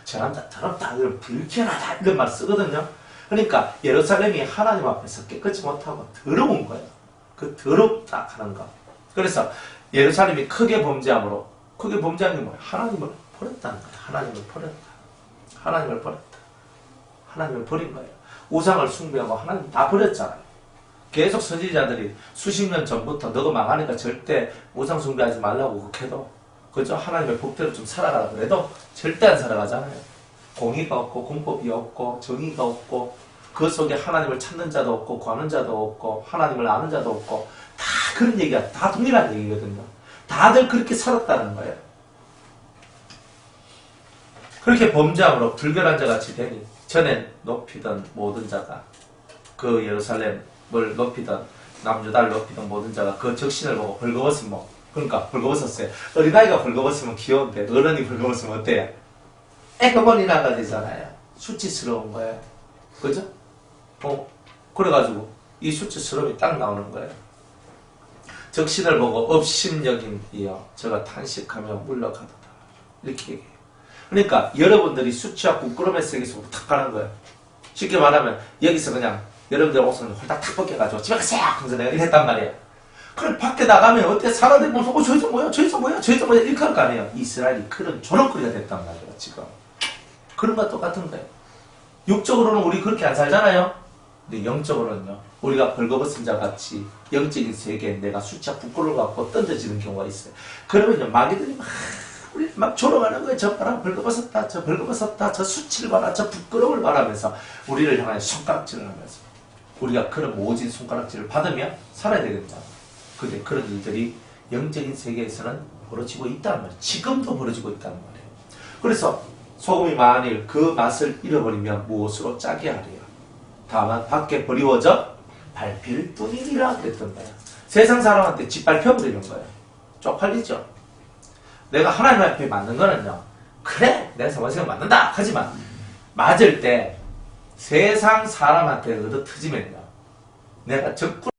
A: 저 남자 더럽다 이런 불결하다 이런 말 쓰거든요. 그러니까 예루살렘이 하나님 앞에서 깨끗이 못하고 더러운 거예요. 그 더럽다 하는 거. 그래서 예루살렘이 크게 범죄함으로 크게 범죄한 게 뭐예요? 하나님을 버렸다는 거예요. 하나님을 버린 거예요. 우상을 숭배하고 하나님 다 버렸잖아요. 계속 선지자들이 수십 년 전부터 너가 망하니까 절대 우상 숭배하지 말라고 그래도 그죠? 하나님의 법대로 좀 살아가라 그래도 절대 안 살아가잖아요. 공의가 없고 공법이 없고 정의가 없고 그 속에 하나님을 찾는 자도 없고 구하는 자도 없고 하나님을 아는 자도 없고 다 그런 얘기가 다 동일한 얘기거든요. 다들 그렇게 살았다는 거예요. 그렇게 범죄함으로 불결한 자같이 되니 전에 높이던 모든 자가 그 예루살렘을 높이던 남유다를 높이던 모든 자가 그 적신을 보고 벌거벗은 목 그러니까 벌거벗었어요. 어린아이가 벌거벗으면 귀여운데 어른이 벌거벗으면 어때요? 애꺼번이 나가 되잖아요. 수치스러운 거예요. 그죠? 그래가지고 이 수치스러움이 딱 나오는 거예요. 적신을 보고 업신여긴 이여 저가 탄식하며 물러가도다. 이렇게 얘기해요. 그러니까 여러분들이 수치와 부끄러움의 세계속으로 탁 가는 거예요. 쉽게 말하면 여기서 그냥 여러분들 옷을 홀딱 탁 벗겨가지고 집에 가세요! 하면서 내가 이랬단 말이에요. 그럼 밖에 나가면 어때? 사람들이 보면서 저기서 뭐야? 저기서 뭐야? 저기서 뭐야? 이렇게 할 거 아니에요. 이스라엘이 그런 조롱거리가 됐단 말이에요. 지금. 그런 것과 똑같은 거예요. 육적으로는 우리 그렇게 안 살잖아요. 근데 영적으로는요. 우리가 벌거벗은 자 같이 영적인 세계에 내가 수치와 부끄러움을 갖고 던져지는 경우가 있어요. 그러면요. 마귀들이 우리 막 조롱하는 거예요. 저 봐라 벌거벗었다. 저 벌거벗었다. 저 수치를 봐라. 저 부끄러움을 바라면서 우리를 향해 손가락질을 하면서 우리가 그런 모진 손가락질을 받으며 살아야 되겠다. 근데 그런 일들이 영적인 세계에서는 벌어지고 있다는 말이에요. 지금도 벌어지고 있다는 말이에요. 그래서 소금이 만일 그 맛을 잃어버리면 무엇으로 짜게 하리요. 다만 밖에 버리워져 밟힐 뿐이니라 그랬던 거예요. 세상 사람한테 짓밟혀버리는 거예요. 쪽팔리죠. 내가 하나님 앞에 맞는 거는요. 그래 내가 사바세가 맞는다 하지만 맞을 때 세상 사람한테 얻어트지면요. 내가 적군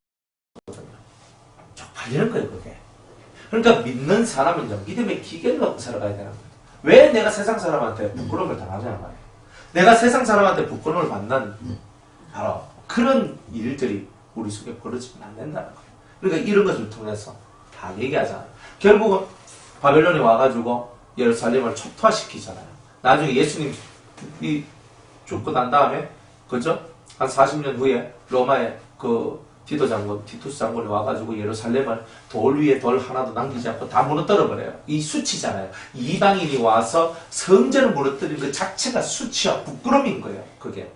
A: 쪽팔리는 거예요. 그게. 그러니까 믿는 사람은요. 믿음의 기계를 갖고 살아가야 되는 거예요. 왜 내가 세상 사람한테 부끄러움을 당하냐는 말이에요. 내가 세상 사람한테 부끄러움을 받는 바로 그런 일들이 우리 속에 벌어지면 안 된다는 거예요. 그러니까 이런 것을 통해서 다 얘기하잖아요. 결국은 바벨론이 와가지고 예루살렘을 초토화시키잖아요. 나중에 예수님이 죽고 난 다음에 그죠? 한 40년 후에 로마의 그 티투스 장군이 와가지고 예루살렘을 돌 위에 돌 하나도 남기지 않고 다 무너뜨려 버려요. 이 수치잖아요. 이방인이 와서 성전을 무너뜨린 그 자체가 수치와 부끄러움인 거예요. 그게.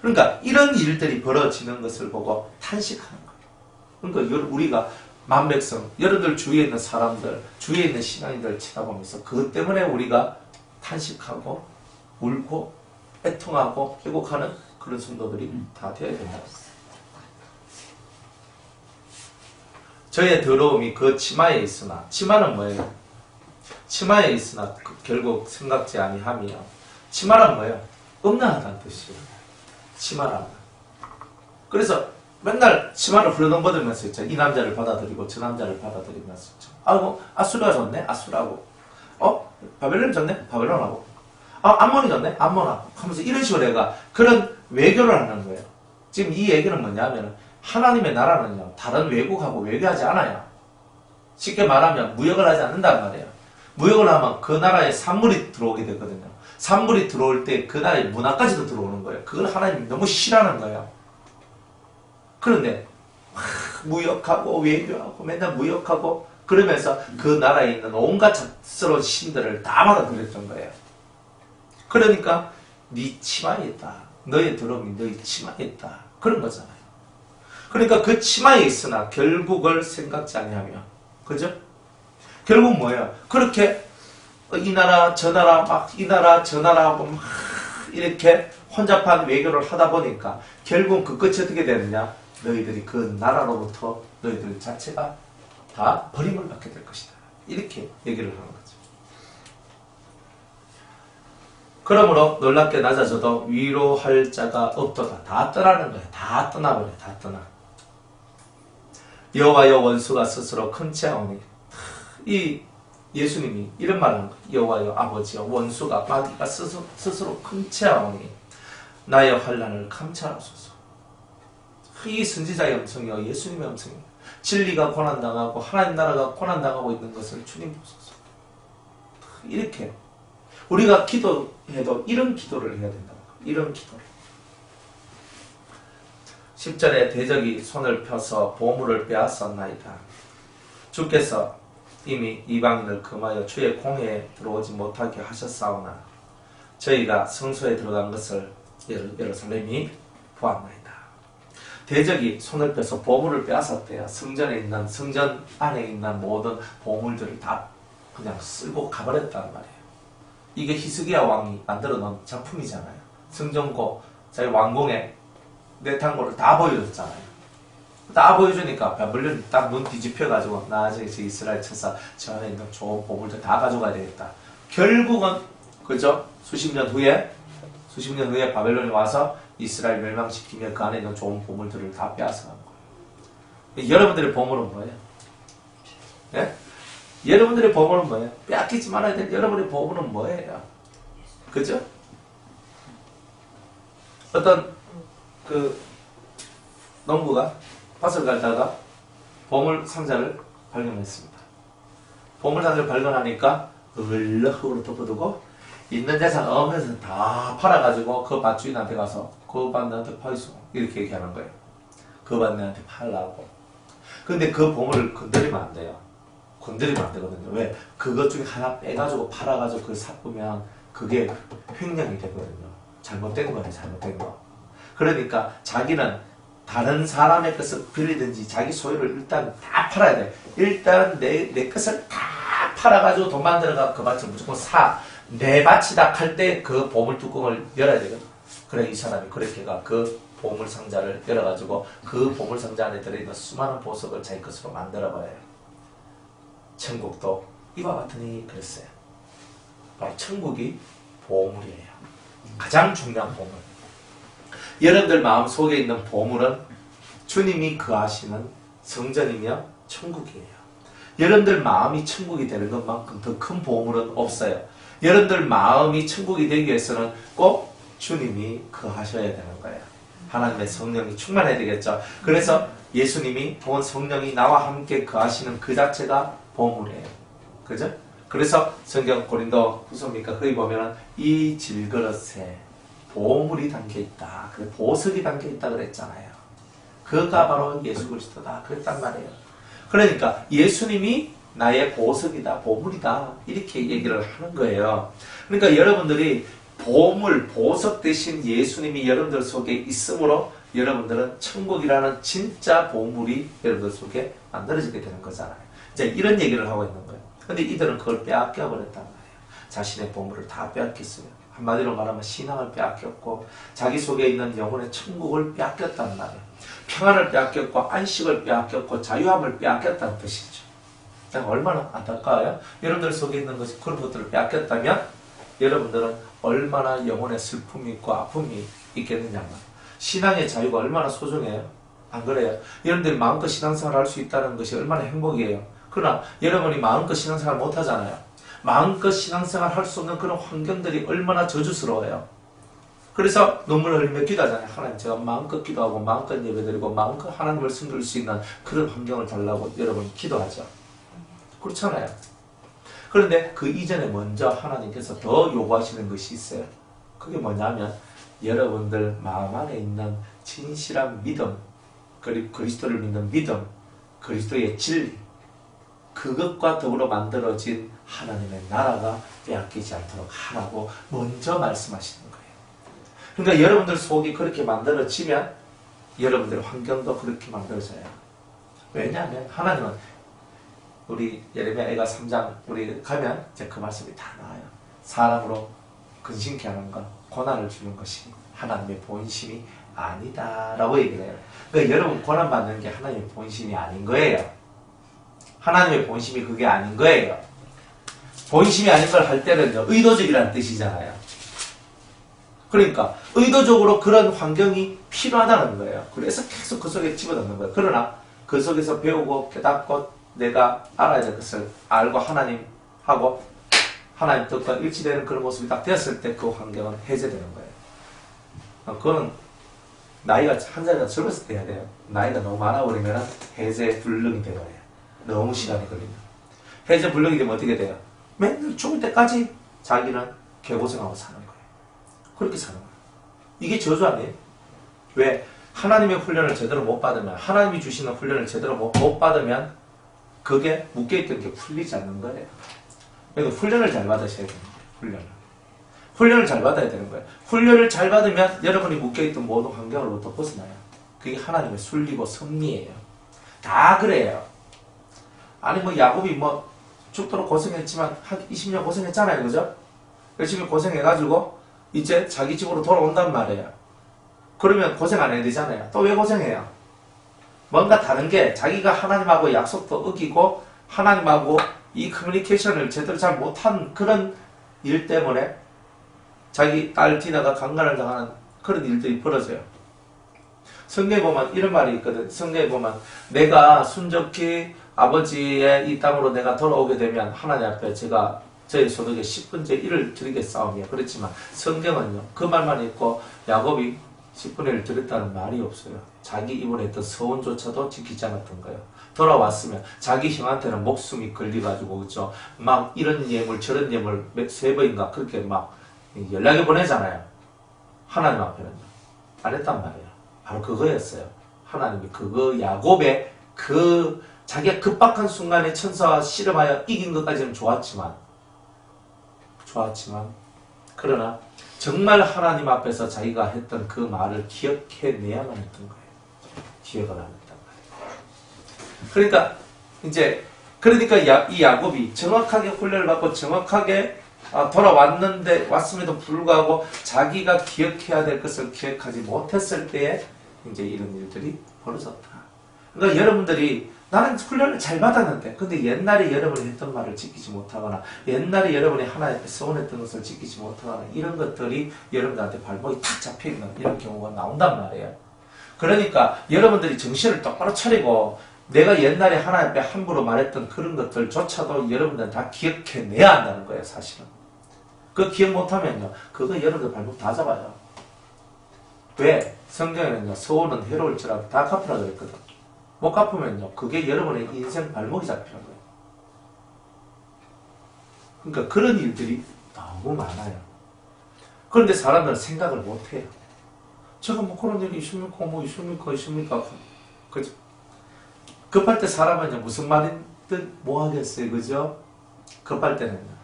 A: 그러니까 이런 일들이 벌어지는 것을 보고 탄식하는 거예요. 그러니까 우리가 만백성, 여러분들 주위에 있는 사람들, 주위에 있는 신앙인들을 쳐다보면서 그것 때문에 우리가 탄식하고 울고 애통하고 회복하는 그런 성도들이 다 되어야 된다. 저의 더러움이 그 치마에 있으나, 치마는 뭐예요? 치마에 있으나 결국 생각지 아니하며, 치마란 뭐예요? 음란하다는 뜻이에요. 치마란. 그래서 맨날 치마를 흘러넘어들면서 있죠. 이 남자를 받아들이고 저 남자를 받아들이면서 있죠. 아수라 좋네? 아수라고. 바벨론 좋네? 바벨론하고. 암몬이 좋네? 암몬하고. 하면서 이런 식으로 내가 그런 외교를 하는 거예요. 지금 이 얘기는 뭐냐면 하나님의 나라는요, 다른 외국하고 외교하지 않아요. 쉽게 말하면 무역을 하지 않는단 말이에요. 무역을 하면 그 나라에 산물이 들어오게 되거든요. 산물이 들어올 때 그 나라의 문화까지도 들어오는 거예요. 그걸 하나님이 너무 싫어하는 거예요. 그런데 무역하고 외교하고 맨날 무역하고 그러면서 그 나라에 있는 온갖 잣스러운 신들을 다 받아들였던 거예요. 그러니까 네 치마에 있다. 너의 더러움이 너의 치마에 있다. 그런 거잖아요. 그러니까 그 치마에 있으나 결국을 생각지 아니하며, 그죠? 결국 뭐예요? 그렇게 이 나라 저 나라 막 이 나라 저 나라 하고 막 이렇게 혼잡한 외교를 하다 보니까 결국 그 끝이 어떻게 되느냐? 너희들이 그 나라로부터 너희들 자체가 다 버림을 받게 될 것이다. 이렇게 얘기를 하는 거죠. 그러므로 놀랍게 낮아져도 위로할 자가 없도다. 다 떠나는 거야. 다 떠나버려. 다 떠나. 여호와여 원수가 스스로 큰 채하오니. 이 예수님이 이런 말을 하는 거예요. 여호와여 아버지여 원수가 마귀가 스스로 큰 채하오니 나의 환난을 감찰하소서. 이 선지자의 음성이요 예수님의 음성이요. 진리가 고난당하고 하나님 나라가 고난당하고 있는 것을 주님 보소서. 이렇게 우리가 기도해도 이런 기도를 해야 된다고. 이런 기도를. 10절에 대적이 손을 펴서 보물을 빼앗았나이다. 주께서 이미 이방인을 금하여 주의 공회에 들어오지 못하게 하셨사오나 저희가 성소에 들어간 것을 예루살렘이 보았나이다. 대적이 손을 펴서 보물을 빼앗았대요. 성전 안에 있는 모든 보물들을 다 그냥 쓸고 가버렸단 말이에요. 이게 히스기야 왕이 만들어 놓은 작품이잖아요. 성전고 자기 왕궁에 내탄고를 다 보여줬잖아요. 다 보여주니까 배불리 딱 눈 뒤집혀가지고 나중에 저 이스라엘 천사 저 안에 있는 좋은 보물들 다 가져가야 되겠다. 결국은 그죠? 수십 년 후에 바벨론이 와서 이스라엘 멸망시키며 그 안에 있는 좋은 보물들을 다 빼앗아간 거예요. 여러분들의 보물은 뭐예요? 예? 여러분들의 보물은 뭐예요? 빼앗기지 말아야 될 여러분의 보물은 뭐예요? 그죠? 어떤 그 농부가 밭을 갈다가 보물 상자를 발견했습니다. 보물 상자를 발견하니까 얼렁으로 덮어두고 있는 재산 없는 재산 다 팔아가지고 그 밭 주인한테 가서 그 밭 내한테 팔소 이렇게 얘기하는 거예요. 그 밭 내한테 팔라고. 근데 그 보물을 건드리면 안 돼요. 건드리면 안 되거든요. 왜? 그것 중에 하나 빼가지고 팔아가지고 그걸 샀으면 그게 횡령이 되거든요. 잘못된 거예요. 잘못된 거. 그러니까 자기는 다른 사람의 것을 빌리든지 자기 소유를 일단 다 팔아야 돼. 일단 내 것을 다 팔아가지고 돈 만들어가 그 밭을 무조건 사. 내 밭이다 할 때 그 보물 뚜껑을 열어야 되거든. 그래 이 사람이 그렇게가 그 보물 상자를 열어가지고 그 보물 상자 안에 들어있는 수많은 보석을 자기 것으로 만들어버려요. 천국도 이와 같으니 그랬어요. 바로 천국이 보물이에요. 가장 중요한 보물. 여러분들 마음속에 있는 보물은 주님이 거하시는 성전이며 천국이에요. 여러분들 마음이 천국이 되는 것만큼 더 큰 보물은 없어요. 여러분들 마음이 천국이 되기 위해서는 꼭 주님이 거하셔야 되는 거예요. 하나님의 성령이 충만해야 되겠죠. 그래서 예수님이 본 성령이 나와 함께 거하시는 그 자체가 보물이에요. 그죠? 그래서 성경 고린도 후서입니까? 거기 보면은 이 질그릇에 보물이 담겨있다. 그래 보석이 담겨있다 그랬잖아요. 그가 바로 예수 그리스도다 그랬단 말이에요. 그러니까 예수님이 나의 보석이다, 보물이다 이렇게 얘기를 하는 거예요. 그러니까 여러분들이 보물, 보석 대신 예수님이 여러분들 속에 있으므로 여러분들은 천국이라는 진짜 보물이 여러분들 속에 만들어지게 되는 거잖아요. 이제 이런 얘기를 하고 있는 거예요. 근데 이들은 그걸 빼앗겨 버렸단 말이에요. 자신의 보물을 다 빼앗겼어요. 한마디로 말하면 신앙을 빼앗겼고 자기 속에 있는 영혼의 천국을 빼앗겼단 말이에요. 평안을 빼앗겼고 안식을 빼앗겼고 자유함을 빼앗겼다는 뜻이죠. 얼마나 안타까워요? 여러분들 속에 있는 것이 그런 것들을 빼앗겼다면 여러분들은 얼마나 영혼의 슬픔이 있고 아픔이 있겠느냐. 신앙의 자유가 얼마나 소중해요? 안 그래요? 여러분들이 마음껏 신앙생활을 할 수 있다는 것이 얼마나 행복이에요. 그러나 여러분이 마음껏 신앙생활을 못하잖아요. 마음껏 신앙생활 할 수 없는 그런 환경들이 얼마나 저주스러워요. 그래서 눈물을 흘리며 기도하잖아요. 하나님 제가 마음껏 기도하고 마음껏 예배드리고 마음껏 하나님을 섬길 수 있는 그런 환경을 달라고 여러분 기도하죠. 그렇잖아요. 그런데 그 이전에 먼저 하나님께서 더 요구하시는 것이 있어요. 그게 뭐냐면 여러분들 마음 안에 있는 진실한 믿음, 그리고 그리스도를 믿는 믿음, 그리스도의 진리, 그것과 더불어 만들어진 하나님의 나라가 빼앗기지 않도록 하라고 먼저 말씀하시는 거예요. 그러니까 여러분들 속이 그렇게 만들어지면 여러분들의 환경도 그렇게 만들어져요. 왜냐하면 하나님은 우리 예레미야 애가 3장 우리 가면 이제 그 말씀이 다 나와요. 사람으로 근심케 하는 것, 고난을 주는 것이 하나님의 본심이 아니다라고 얘기를 해요. 그러니까 여러분 고난 받는 게 하나님의 본심이 아닌 거예요. 하나님의 본심이 그게 아닌 거예요. 본심이 아닌 걸 할 때는요, 의도적이라는 뜻이잖아요. 그러니까 의도적으로 그런 환경이 필요하다는 거예요. 그래서 계속 그 속에 집어넣는 거예요. 그러나 그 속에서 배우고 깨닫고 내가 알아야 될 것을 알고 하나님하고 하나님 뜻과 일치되는 그런 모습이 딱 되었을 때 그 환경은 해제되는 거예요. 그거는 나이가 한 살이나 젊었을 때 해야 돼요. 나이가 너무 많아버리면 해제 불능이 되어버려요. 너무 시간이 걸리면. 해제 불능이 되면 어떻게 돼요? 맨날 죽을 때까지 자기는 개고생하고 사는 거예요. 그렇게 사는 거예요. 이게 저주 아니에요? 왜? 하나님의 훈련을 제대로 못 받으면, 하나님이 주시는 훈련을 제대로 못 받으면 그게 묶여있던 게 풀리지 않는 거예요. 그러니까 훈련을 잘 받으셔야 됩니다. 훈련을 잘 받아야 되는 거예요. 훈련을 잘 받으면 여러분이 묶여있던 모든 환경으로부터 벗어나요. 그게 하나님의 순리고 섭리예요. 다 그래요. 아니 뭐 야곱이 뭐 죽도록 고생했지만 한 20년 고생했잖아요. 그죠? 열심히 고생해가지고 이제 자기 집으로 돌아온단 말이에요. 그러면 고생 안 해야 되잖아요. 또 왜 고생해요? 뭔가 다른 게 자기가 하나님하고 약속도 어기고 하나님하고 이 커뮤니케이션을 제대로 잘 못한 그런 일 때문에 자기 딸 디나가 강간을 당하는 그런 일들이 벌어져요. 성경에 보면 이런 말이 있거든. 성경에 보면 내가 순적히 아버지의 이 땅으로 내가 돌아오게 되면 하나님 앞에 제가 저의 소득의 10분의 1을 드리겠사오며 그렇지만 성경은요 그 말만 있고 야곱이 10분의 1을 드렸다는 말이 없어요. 자기 입으로 했던 서원조차도 지키지 않았던 거예요. 돌아왔으면 자기 형한테는 목숨이 걸려가지고 그죠 막 이런 예물 저런 예물 세 번인가 그렇게 막 연락이 보내잖아요. 하나님 앞에는요 안 했단 말이에요. 바로 그거였어요. 하나님이 그거 야곱의 그 자기가 급박한 순간에 천사와 씨름하여 이긴 것까지는 좋았지만 그러나 정말 하나님 앞에서 자기가 했던 그 말을 기억해내야만 했던 거예요. 기억을 안 했단 말이에요. 그러니까 이 야곱이 정확하게 훈련을 받고 정확하게 왔음에도 불구하고 자기가 기억해야 될 것을 기억하지 못했을 때에 이제 이런 일들이 벌어졌다. 그러니까 여러분들이 나는 훈련을 잘 받았는데 근데 옛날에 여러분이 했던 말을 지키지 못하거나 옛날에 여러분이 하나님께 서운했던 것을 지키지 못하거나 이런 것들이 여러분들한테 발목이 탁 잡혀있는 이런 경우가 나온단 말이에요. 그러니까 여러분들이 정신을 똑바로 차리고 내가 옛날에 하나님 앞에 함부로 말했던 그런 것들조차도 여러분들은 다 기억해내야 한다는 거예요. 사실은 그 기억 못하면요 그거 여러분들 발목 다 잡아요. 왜? 성경에는요 서원은 해로울지라도 다 갚으라 그랬거든. 못 갚으면요 그게 여러분의 인생 발목이 잡히는 거예요. 그러니까 그런 일들이 너무 많아요. 그런데 사람들은 생각을 못해요. 제가 뭐 그런 일이 있습니까? 뭐 있습니까? 그죠? 급할 때 사람은요 무슨 말이든 뭐 하겠어요. 그죠? 급할 때는요.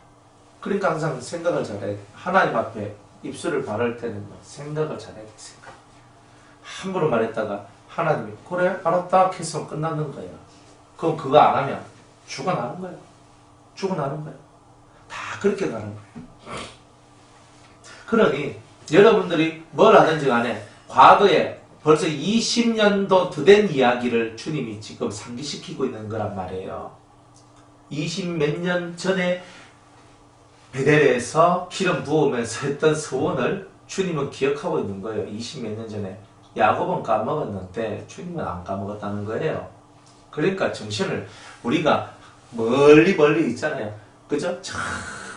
A: 그러니까 항상 생각을 잘해야 돼요. 하나님 앞에 입술을 바를 때는요 생각을 잘해야 돼요. 함부로 말했다가 하나님이 그래 알았다 해서 끝나는 거예요. 그럼 그거 안 하면 죽어나는 거예요. 다 그렇게 가는 거예요. 그러니 여러분들이 뭘 하든지 간에 과거에 벌써 20년도 더 된 이야기를 주님이 지금 상기시키고 있는 거란 말이에요. 20몇 년 전에 베델에서 기름 부으면서 했던 소원을 주님은 기억하고 있는 거예요. 20몇 년 전에. 야곱은 까먹었는데 주님은 안 까먹었다는 거예요. 그러니까 정신을 우리가 멀리 있잖아요. 그죠? 저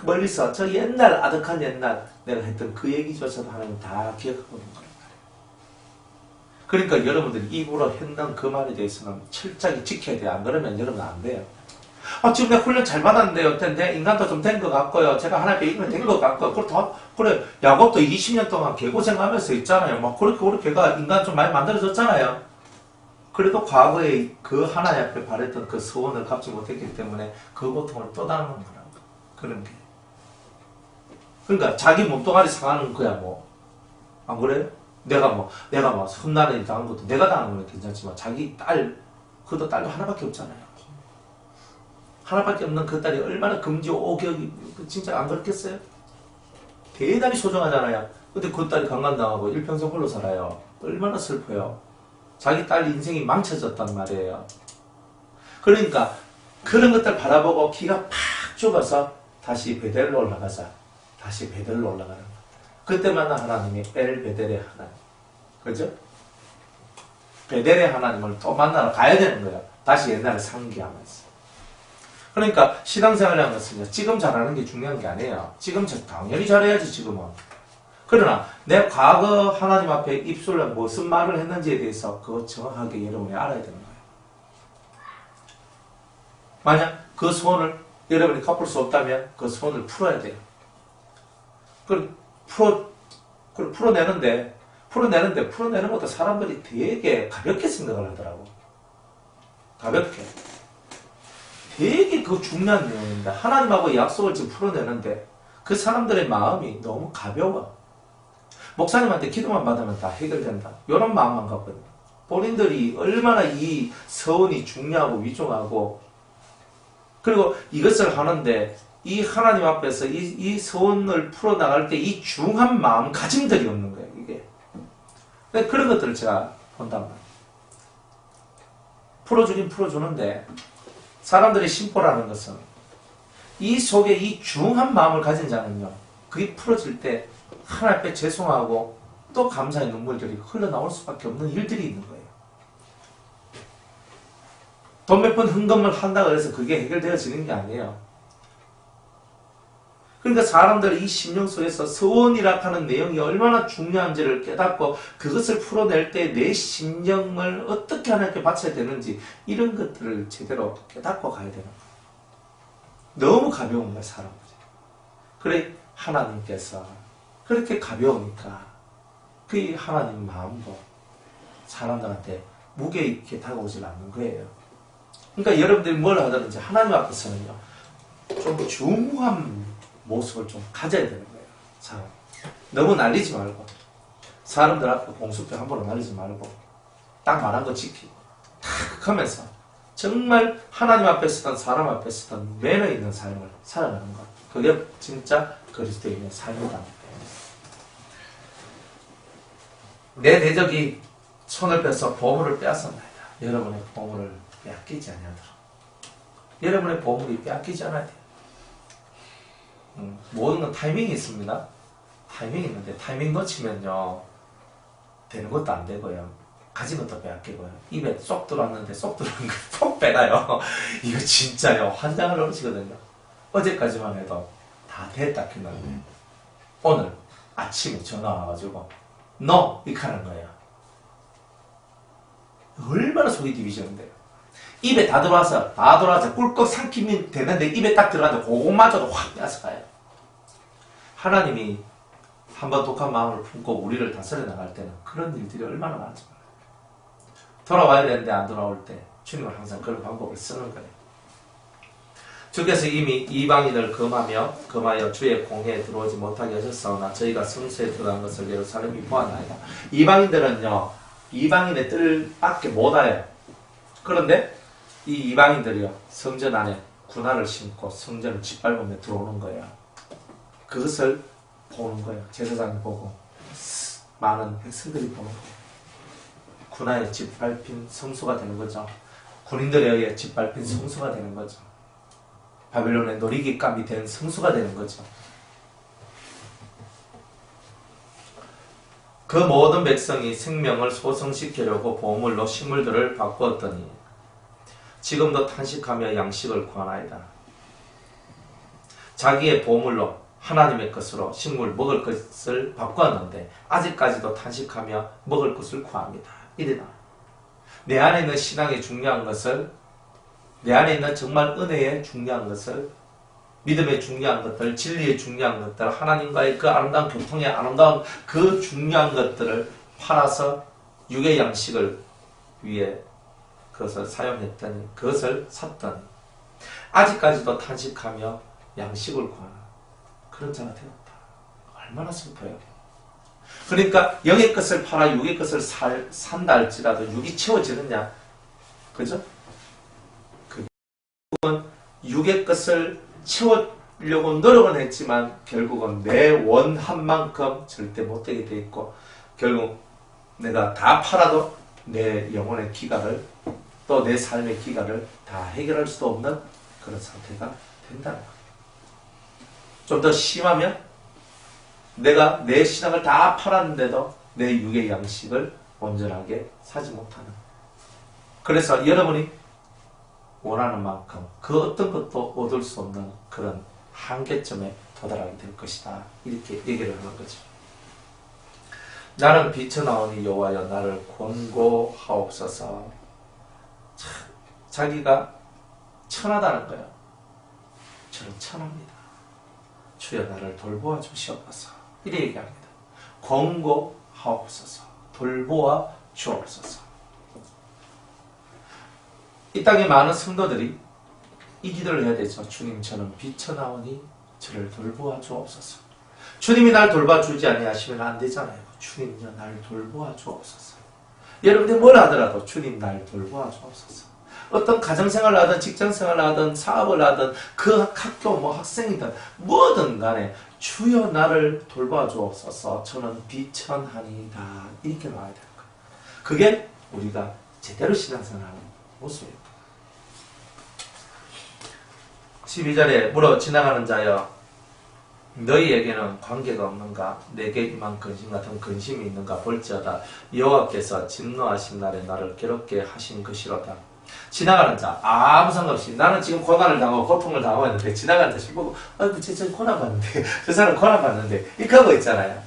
A: 멀리서 저 옛날 아득한 옛날 내가 했던 그 얘기조차도 하나님 다 기억하고 있는 거예요. 그러니까 여러분들이 입으로 했는 그 말에 대해서는 철저하게 지켜야 돼요. 안 그러면 여러분 안 돼요. 지금 내가 훈련 잘 받았는데요. 내 인간도 좀 된 것 같고요. 제가 하나님께 이기면 된 것 같고요. 그래, 야곱도 20년 동안 개고생하면서 있잖아요. 막 그렇게 걔가 인간 좀 많이 만들어졌잖아요. 그래도 과거에 그 하나님 앞에 바랬던 그 소원을 갚지 못했기 때문에 그 고통을 또 당하는 거라고. 그런 게. 그러니까 자기 몸뚱아리 상하는 거야 뭐. 안 그래요? 내가 뭐 험난에 당한 것도 내가 당한 건 괜찮지만 자기 그도 딸도 하나밖에 없잖아요. 하나밖에 없는 그 딸이 얼마나 금지 오격이 진짜 안 그렇겠어요? 대단히 소중하잖아요. 근데 그 딸이 강간당하고 일평생 홀로 살아요. 얼마나 슬퍼요. 자기 딸 인생이 망쳐졌단 말이에요. 그러니까 그런 것들 바라보고 기가 팍 죽어서 다시 베델로 올라가자. 다시 베델로 올라가는 거예요. 그때마다 하나님이 엘 베델의 하나님. 그죠? 베델의 하나님을 또 만나러 가야 되는 거예요. 다시 옛날을 상기하면서. 그러니까 신앙생활이라는 것은요. 지금 잘하는 게 중요한 게 아니에요. 지금 당연히 잘해야지 지금은. 그러나 내 과거 하나님 앞에 입술로 무슨 말을 했는지에 대해서 그거 정확하게 여러분이 알아야 되는 거예요. 만약 그 소원을 여러분이 갚을 수 없다면 그 소원을 풀어야 돼요. 풀어내는 것도 사람들이 되게 가볍게 생각을 하더라고. 가볍게. 되게 그 중요한 내용입니다. 하나님하고 약속을 지금 풀어내는데 그 사람들의 마음이 너무 가벼워. 목사님한테 기도만 받으면 다 해결된다. 이런 마음만 갖거든요. 본인들이 얼마나 이 서원이 중요하고 위중하고 그리고 이것을 하는데 이 하나님 앞에서 이 서원을 풀어나갈 때 이 중한 마음가짐들이 없는 거예요. 이게. 그런 것들을 제가 본단 말이에요. 풀어주긴 풀어주는데 사람들이 심보라는 것은 이 속에 이 중한 마음을 가진 자는요, 그게 풀어질 때 하나님 앞에 죄송하고 또 감사의 눈물들이 흘러나올 수밖에 없는 일들이 있는 거예요. 돈 몇 번 헌금을 한다고 해서 그게 해결되어지는 게 아니에요. 그러니까 사람들이 이 심령 속에서 서원이라 하는 내용이 얼마나 중요한지를 깨닫고 그것을 풀어낼 때 내 심령을 어떻게 하나님께 바쳐야 되는지 이런 것들을 제대로 깨닫고 가야 되는 거예요. 너무 가벼운 거예요, 사람들이. 그래 하나님께서 그렇게 가벼우니까 그 하나님 마음도 사람들한테 무게 있게 다가오질 않는 거예요. 그러니까 여러분들이 뭘 하든지 하나님 앞에서는요, 좀 중후한 모습을 좀 가져야 되는 거예요. 사람. 너무 날리지 말고, 사람들 앞에 공수표 함부로 날리지 말고, 딱 말한 거 지키고, 탁 하면서 정말 하나님 앞에서든 사람 앞에서든 매너 있는 삶을 살아가는 것. 그게 진짜 그리스도인의 삶이다. 내 대적이 손을 펴서 보물을 빼앗았나이다. 여러분의 보물을 빼앗기지 아니하도록. 여러분의 보물이 빼앗기지 않아야 돼요. 모든 건 타이밍이 있습니다. 타이밍이 있는데 타이밍 놓치면요, 되는 것도 안 되고요, 가진 것도 빼앗기고요, 입에 쏙 들어왔는데 쏙 들어온 거 푹 빼가요. 이거 진짜요, 환장을 넘치거든요. 어제까지만 해도 다 됐다 했는데 오늘 아침에 전화 와가지고 너! 이렇게 하는 거예요. 얼마나 속이 뒤비지는데요. 입에 다 들어와서 꿀꺽 삼키면 되는데 입에 딱 들어가는데 그것마저도 확 빼앗아가요. 하나님이 한번 독한 마음을 품고 우리를 다스려 나갈 때는 그런 일들이 얼마나 많지 말아요. 돌아와야 되는데 안 돌아올 때 주님은 항상 그런 방법을 쓰는 거예요. 주께서 이미 이방인을 금하여 주의 공회에 들어오지 못하게 하셨사오나 저희가 성소에 들어간 것을 예루살렘이 보았나이다. 이방인들은요, 이방인의 뜻밖에 못 알아요. 그런데 이 이방인들이요, 성전 안에 군화를 신고 성전을 짓밟으며 들어오는 거예요. 그것을 보는 거예요. 제사장이 보고 많은 백성들이 보는 거예요. 군화에 짓밟힌 성소가 되는 거죠. 군인들에 의해 짓밟힌 성소가 되는 거죠. 바벨론의 놀이기감이 된 성소가 되는 거죠. 그 모든 백성이 생명을 소성시키려고 보물로 식물들을 바꾸었더니 지금도 탄식하며 양식을 구하나이다. 자기의 보물로 하나님의 것으로 식물 먹을 것을 바꾸었는데 아직까지도 탄식하며 먹을 것을 구합니다. 이래다. 내 안에 있는 신앙이 중요한 것을, 내 안에 있는 정말 은혜의 중요한 것을, 믿음의 중요한 것들, 진리의 중요한 것들, 하나님과의 그 아름다운 교통의 아름다운 그 중요한 것들을 팔아서 육의 양식을 위해 그것을 사용했더니, 그것을 샀더니 아직까지도 탄식하며 양식을 구하는 그런 자가 되었다. 얼마나 슬퍼요. 그러니까 영의 것을 팔아 육의 것을 산다 할지라도 육이 채워지느냐, 그죠? 결국은 육의 것을 채우려고 노력은 했지만 결국은 내 원한 만큼 절대 못되게 돼 있고, 결국 내가 다 팔아도 내 영혼의 기갈을, 또 내 삶의 기갈을 다 해결할 수도 없는 그런 상태가 된다는 거예요. 좀 더 심하면 내가 내 신앙을 다 팔았는데도 내 육의 양식을 온전하게 사지 못하는. 그래서 여러분이 원하는 만큼 그 어떤 것도 얻을 수 없는 그런 한계점에 도달하게 될 것이다. 이렇게 얘기를 하는 거죠. 나는 비쳐나오니 여호와여 나를 권고하옵소서. 자기가 천하다는 거예요. 저는 천합니다. 주여 나를 돌보아 주시옵소서. 이래 얘기합니다. 권고하옵소서. 돌보아 주옵소서. 이 땅에 많은 성도들이 이 기도를 해야 되죠. 주님, 저는 비쳐나오니 저를 돌보아 주옵소서. 주님이 날 돌봐 주지 아니하시면 안 되잖아요. 주님요, 날 돌보아 주옵소서. 여러분들이 뭘 하더라도 주님 날 돌보아 주옵소서. 어떤 가정생활을 하든 직장생활을 하든 사업을 하든 그 학교 학생이든 뭐든 간에 주여 나를 돌봐 주옵소서. 저는 비천하니이다. 이렇게 나와야 되는 거예요. 그게 우리가 제대로 신앙생활하는 모습이에요. 12절에 물어 지나가는 자여 너희에게는 관계가 없는가? 내게 임한 근심 같은 근심이 있는가? 볼지어다 여호와께서 진노하신 날에 나를 괴롭게 하신 것이로다. 지나가는 자 아무 상관없이 나는 지금 고난을 당하고 고통을 당하고 있는데 지나가는 자식 보고 아이고 저 고난 받는데 저 사람 고난 받는데 이렇게 하고 있잖아요.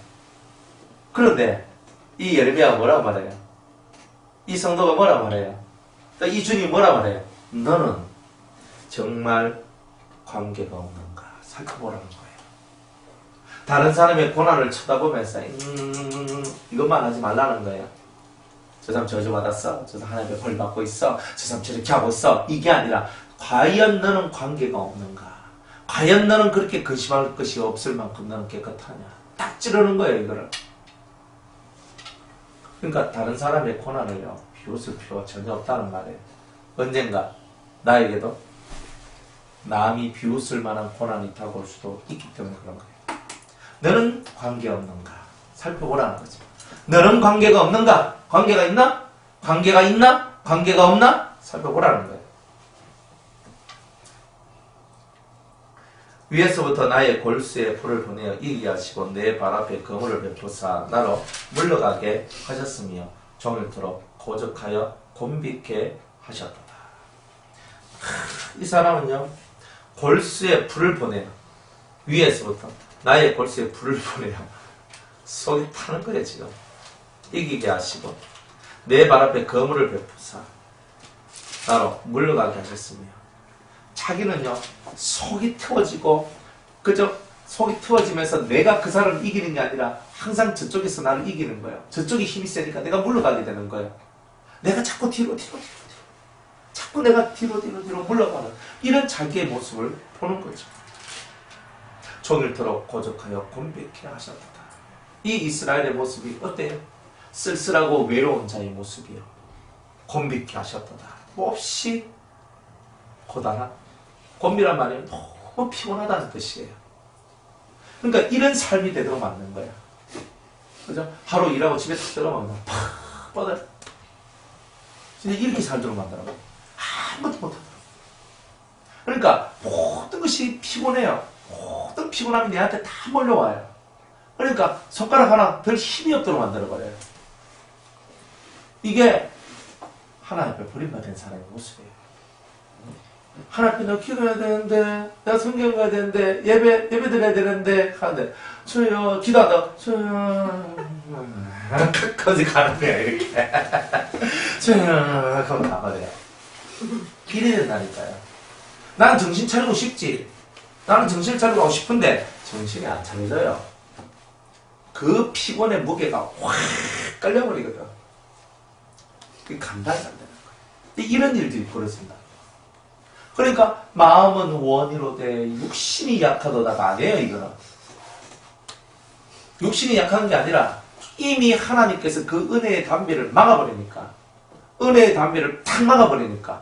A: 그런데 이 예레미야가 뭐라고 말해요? 이 성도가 뭐라고 말해요? 이 주님이 뭐라고 말해요? 너는 정말 관계가 없는가 살펴보라는 거예요. 다른 사람의 고난을 쳐다보면서 이것만 하지 말라는 거예요. 저 사람 저주받았어. 저 사람 하나님의 벌 받고 있어. 저 사람 저렇게 하고 있어. 이게 아니라 과연 너는 관계가 없는가? 과연 너는 그렇게 근심할 것이 없을 만큼 너는 깨끗하냐? 딱 찌르는 거예요, 이거를. 그러니까 다른 사람의 고난을요, 비웃을 필요가 전혀 없다는 말이에요. 언젠가 나에게도 남이 비웃을 만한 고난이 다가올 수도 있기 때문에 그런 거예요. 너는 관계 없는가? 살펴보라는 거죠. 너는 관계가 없는가? 관계가 있나? 관계가 있나? 관계가 없나? 살펴보라는 거예요. 위에서부터 나의 골수에 불을 보내어 이기게 하시고 내 발 앞에 거물을 베푸사 나로 물러가게 하셨으며 종일토록 고적하여 곤비케 하셨도다. 이 사람은요, 골수에 불을 보내요. 위에서부터 나의 골수에 불을 보내요. 속이 타는 거예요, 지금. 이기게 하시고 내 발 앞에 거물을 베푸사 나로 물러가게 하셨으며 자기는요, 속이 태워지고 그저 속이 태워지면서 내가 그 사람을 이기는 게 아니라 항상 저쪽에서 나를 이기는 거예요. 저쪽이 힘이 세니까 내가 물러가게 되는 거예요. 내가 자꾸 뒤로 자꾸 내가 뒤로 물러가는 이런 자기의 모습을 보는 거죠. 종일토록 고적하여 곤비케 하셨다. 이 이스라엘의 모습이 어때요? 쓸쓸하고 외로운 자의 모습이요. 곤비케 하셨다. 몹시 고단한 곤비란 말이 너무 피곤하다는 뜻이에요. 그러니까 이런 삶이 되도록 만든 거예요. 그죠? 하루 일하고 집에 탁 들어가면 팍 뻗어. 진짜 이렇게 살도록 만들어요. 아무것도 못하더라고요. 그러니까 모든 것이 피곤해요. 모든 피곤함이 내한테 다 몰려와요. 그러니까 손가락 하나 덜 힘이 없도록 만들어버려요. 이게 하나님 앞에 버림받은 사람의 모습이에요. 하나님 앞에 너 기도해야 되는데, 내가 성경 가야 되는데, 예배 드려야 되는데, 하는데, 저요, 기도하다, 저요, 거기 가는 거야, 이렇게. 저요, 그럼 가버려요. 이래야 된다니까요. 나는 정신 차리고 싶지. 나는 정신을 차리고 하고 싶은데, 정신이 안 차려져요. 그 피곤의 무게가 확 깔려버리거든. 그게 감당이 안 되는 거예요. 이런 일들이 벌어진다. 그러니까 마음은 원이로 돼 육신이 약하도다가 아니에요. 이거는 육신이 약한 게 아니라 이미 하나님께서 그 은혜의 담비를 막아버리니까, 은혜의 담비를 탁 막아버리니까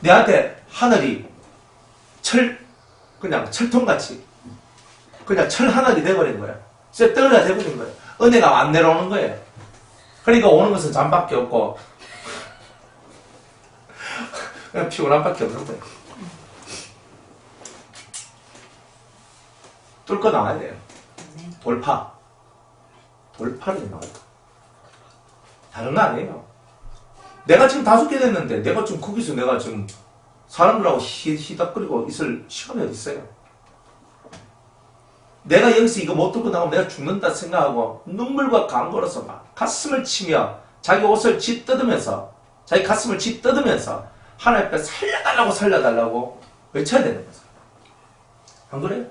A: 내한테 하늘이 그냥 철통같이 그냥 철 하늘이 돼버린 거예요. 진짜 떨어져 돼버린 거예요. 은혜가 안 내려오는 거예요. 그러니까 오는 것은 잠밖에 없고 그냥 피곤함밖에 없는 거예요. 뚫고 나와야 돼요. 돌파를 나와요. 다른 거 아니에요. 내가 지금 5개 됐는데 내가 지금 거기서 내가 지금 사람들하고 히닥거리고 있을 시간이 어디 있어요? 내가 여기서 이거 못 뚫고 나가면 내가 죽는다 생각하고 눈물과 강걸어서 막 가슴을 치며 자기 옷을 찢뜯으면서 자기 가슴을 찢뜯으면서 하나님 앞에 살려달라고 외쳐야 되는 거죠. 안 그래요?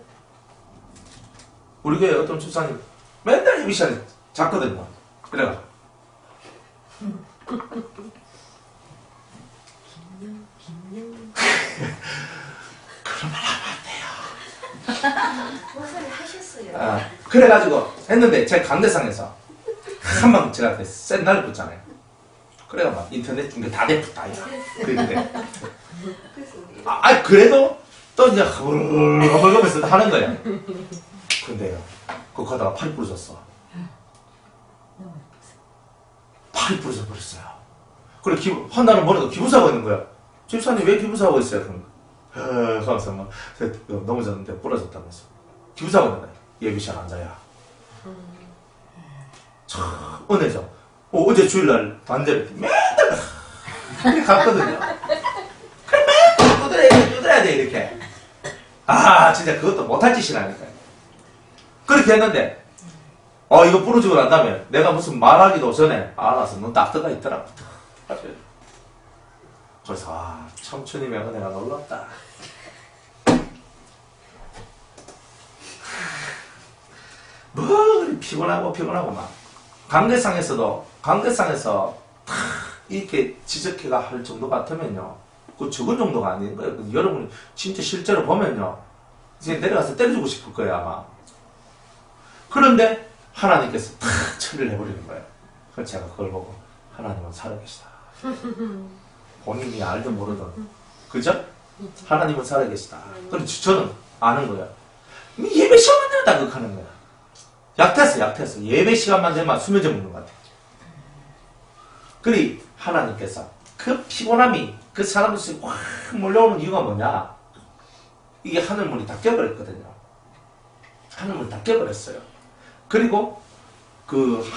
A: 우리 교회 어떤 집사님 맨날 이 시간에 잤거든요. 그래가 그런 말 하면 안 돼요.
B: 무슨 하셨어요?
A: 그래가지고 했는데 제 강대상에서 한방 제가 센 날 붙잖아요. 그래가 막 인터넷 중계 다 됐다. 그런데 그래도 또 이제 허물거면서 하는 거예요. 근데요, 그거 가다가 팔이 부러졌어. 팔이 부러져 버렸어요. 그래, 한나는 머리가 기부사고 있는 거야. 집사님 왜 기부사고 있어요? 그러면서 막 넘어졌는데 부러졌다면서. 기부사고 있는 거야. 예비시간 앉아야. 참 은혜죠. 어제 주일날 반대로 맨날 갔거든요. 그래 맨날 두드려야 돼 이렇게. 아 진짜 그것도 못할 짓이라니까요. 그렇게 했는데 이거 부러지고 난 다음에 내가 무슨 말하기도 전에 알아서 눈 딱 뜨가 있더라고. 그래서 참 주님의 은혜가 놀랍다. 뭐 피곤하고 막 관계상에서 이렇게 지적해가 할 정도 같으면요, 그 적은 정도가 아닌 거예요. 여러분이 진짜 실제로 보면요, 이제 내려가서 때려주고 싶을 거예요 아마. 그런데 하나님께서 탁 처리를 해버리는 거예요. 그래서 제가 그걸 보고 하나님은 살아계시다. 본인이 알든 모르든, 그죠? 하나님은 살아계시다. 그래서 저는 아는 거예요. 예배 시간만 되면 다 극하는 거야. 약했어. 예배 시간만 되면 수면제 먹는 것 같아. 그리 하나님께서 그 피곤함이 그 사람들이 확 몰려오는 이유가 뭐냐? 이게 하늘문이 다 껴버렸거든요. 하늘문이 다 껴버렸어요. 그리고 그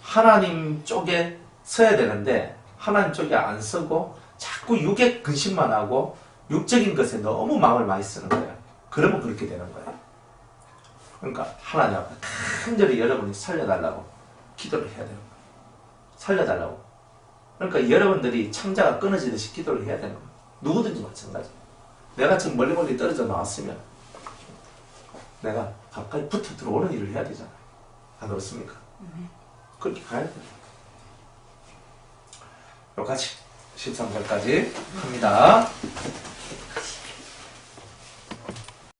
A: 하나님 쪽에 서야 되는데 하나님 쪽에 안 서고 자꾸 육에 근심만 하고 육적인 것에 너무 마음을 많이 쓰는 거예요. 그러면 그렇게 되는 거예요. 그러니까 하나님 앞에 간절히 여러분이 살려달라고 기도를 해야 되는 거예요. 살려달라고. 그러니까 여러분들이 창자가 끊어지듯이 기도를 해야 되는 거예요. 누구든지 마찬가지. 내가 지금 멀리 떨어져 나왔으면 내가 가까이 붙어 들어오는 일을 해야 되잖아요. 안 그렇습니까? 그렇게 가야 돼요. 여기까지 13절까지 합니다.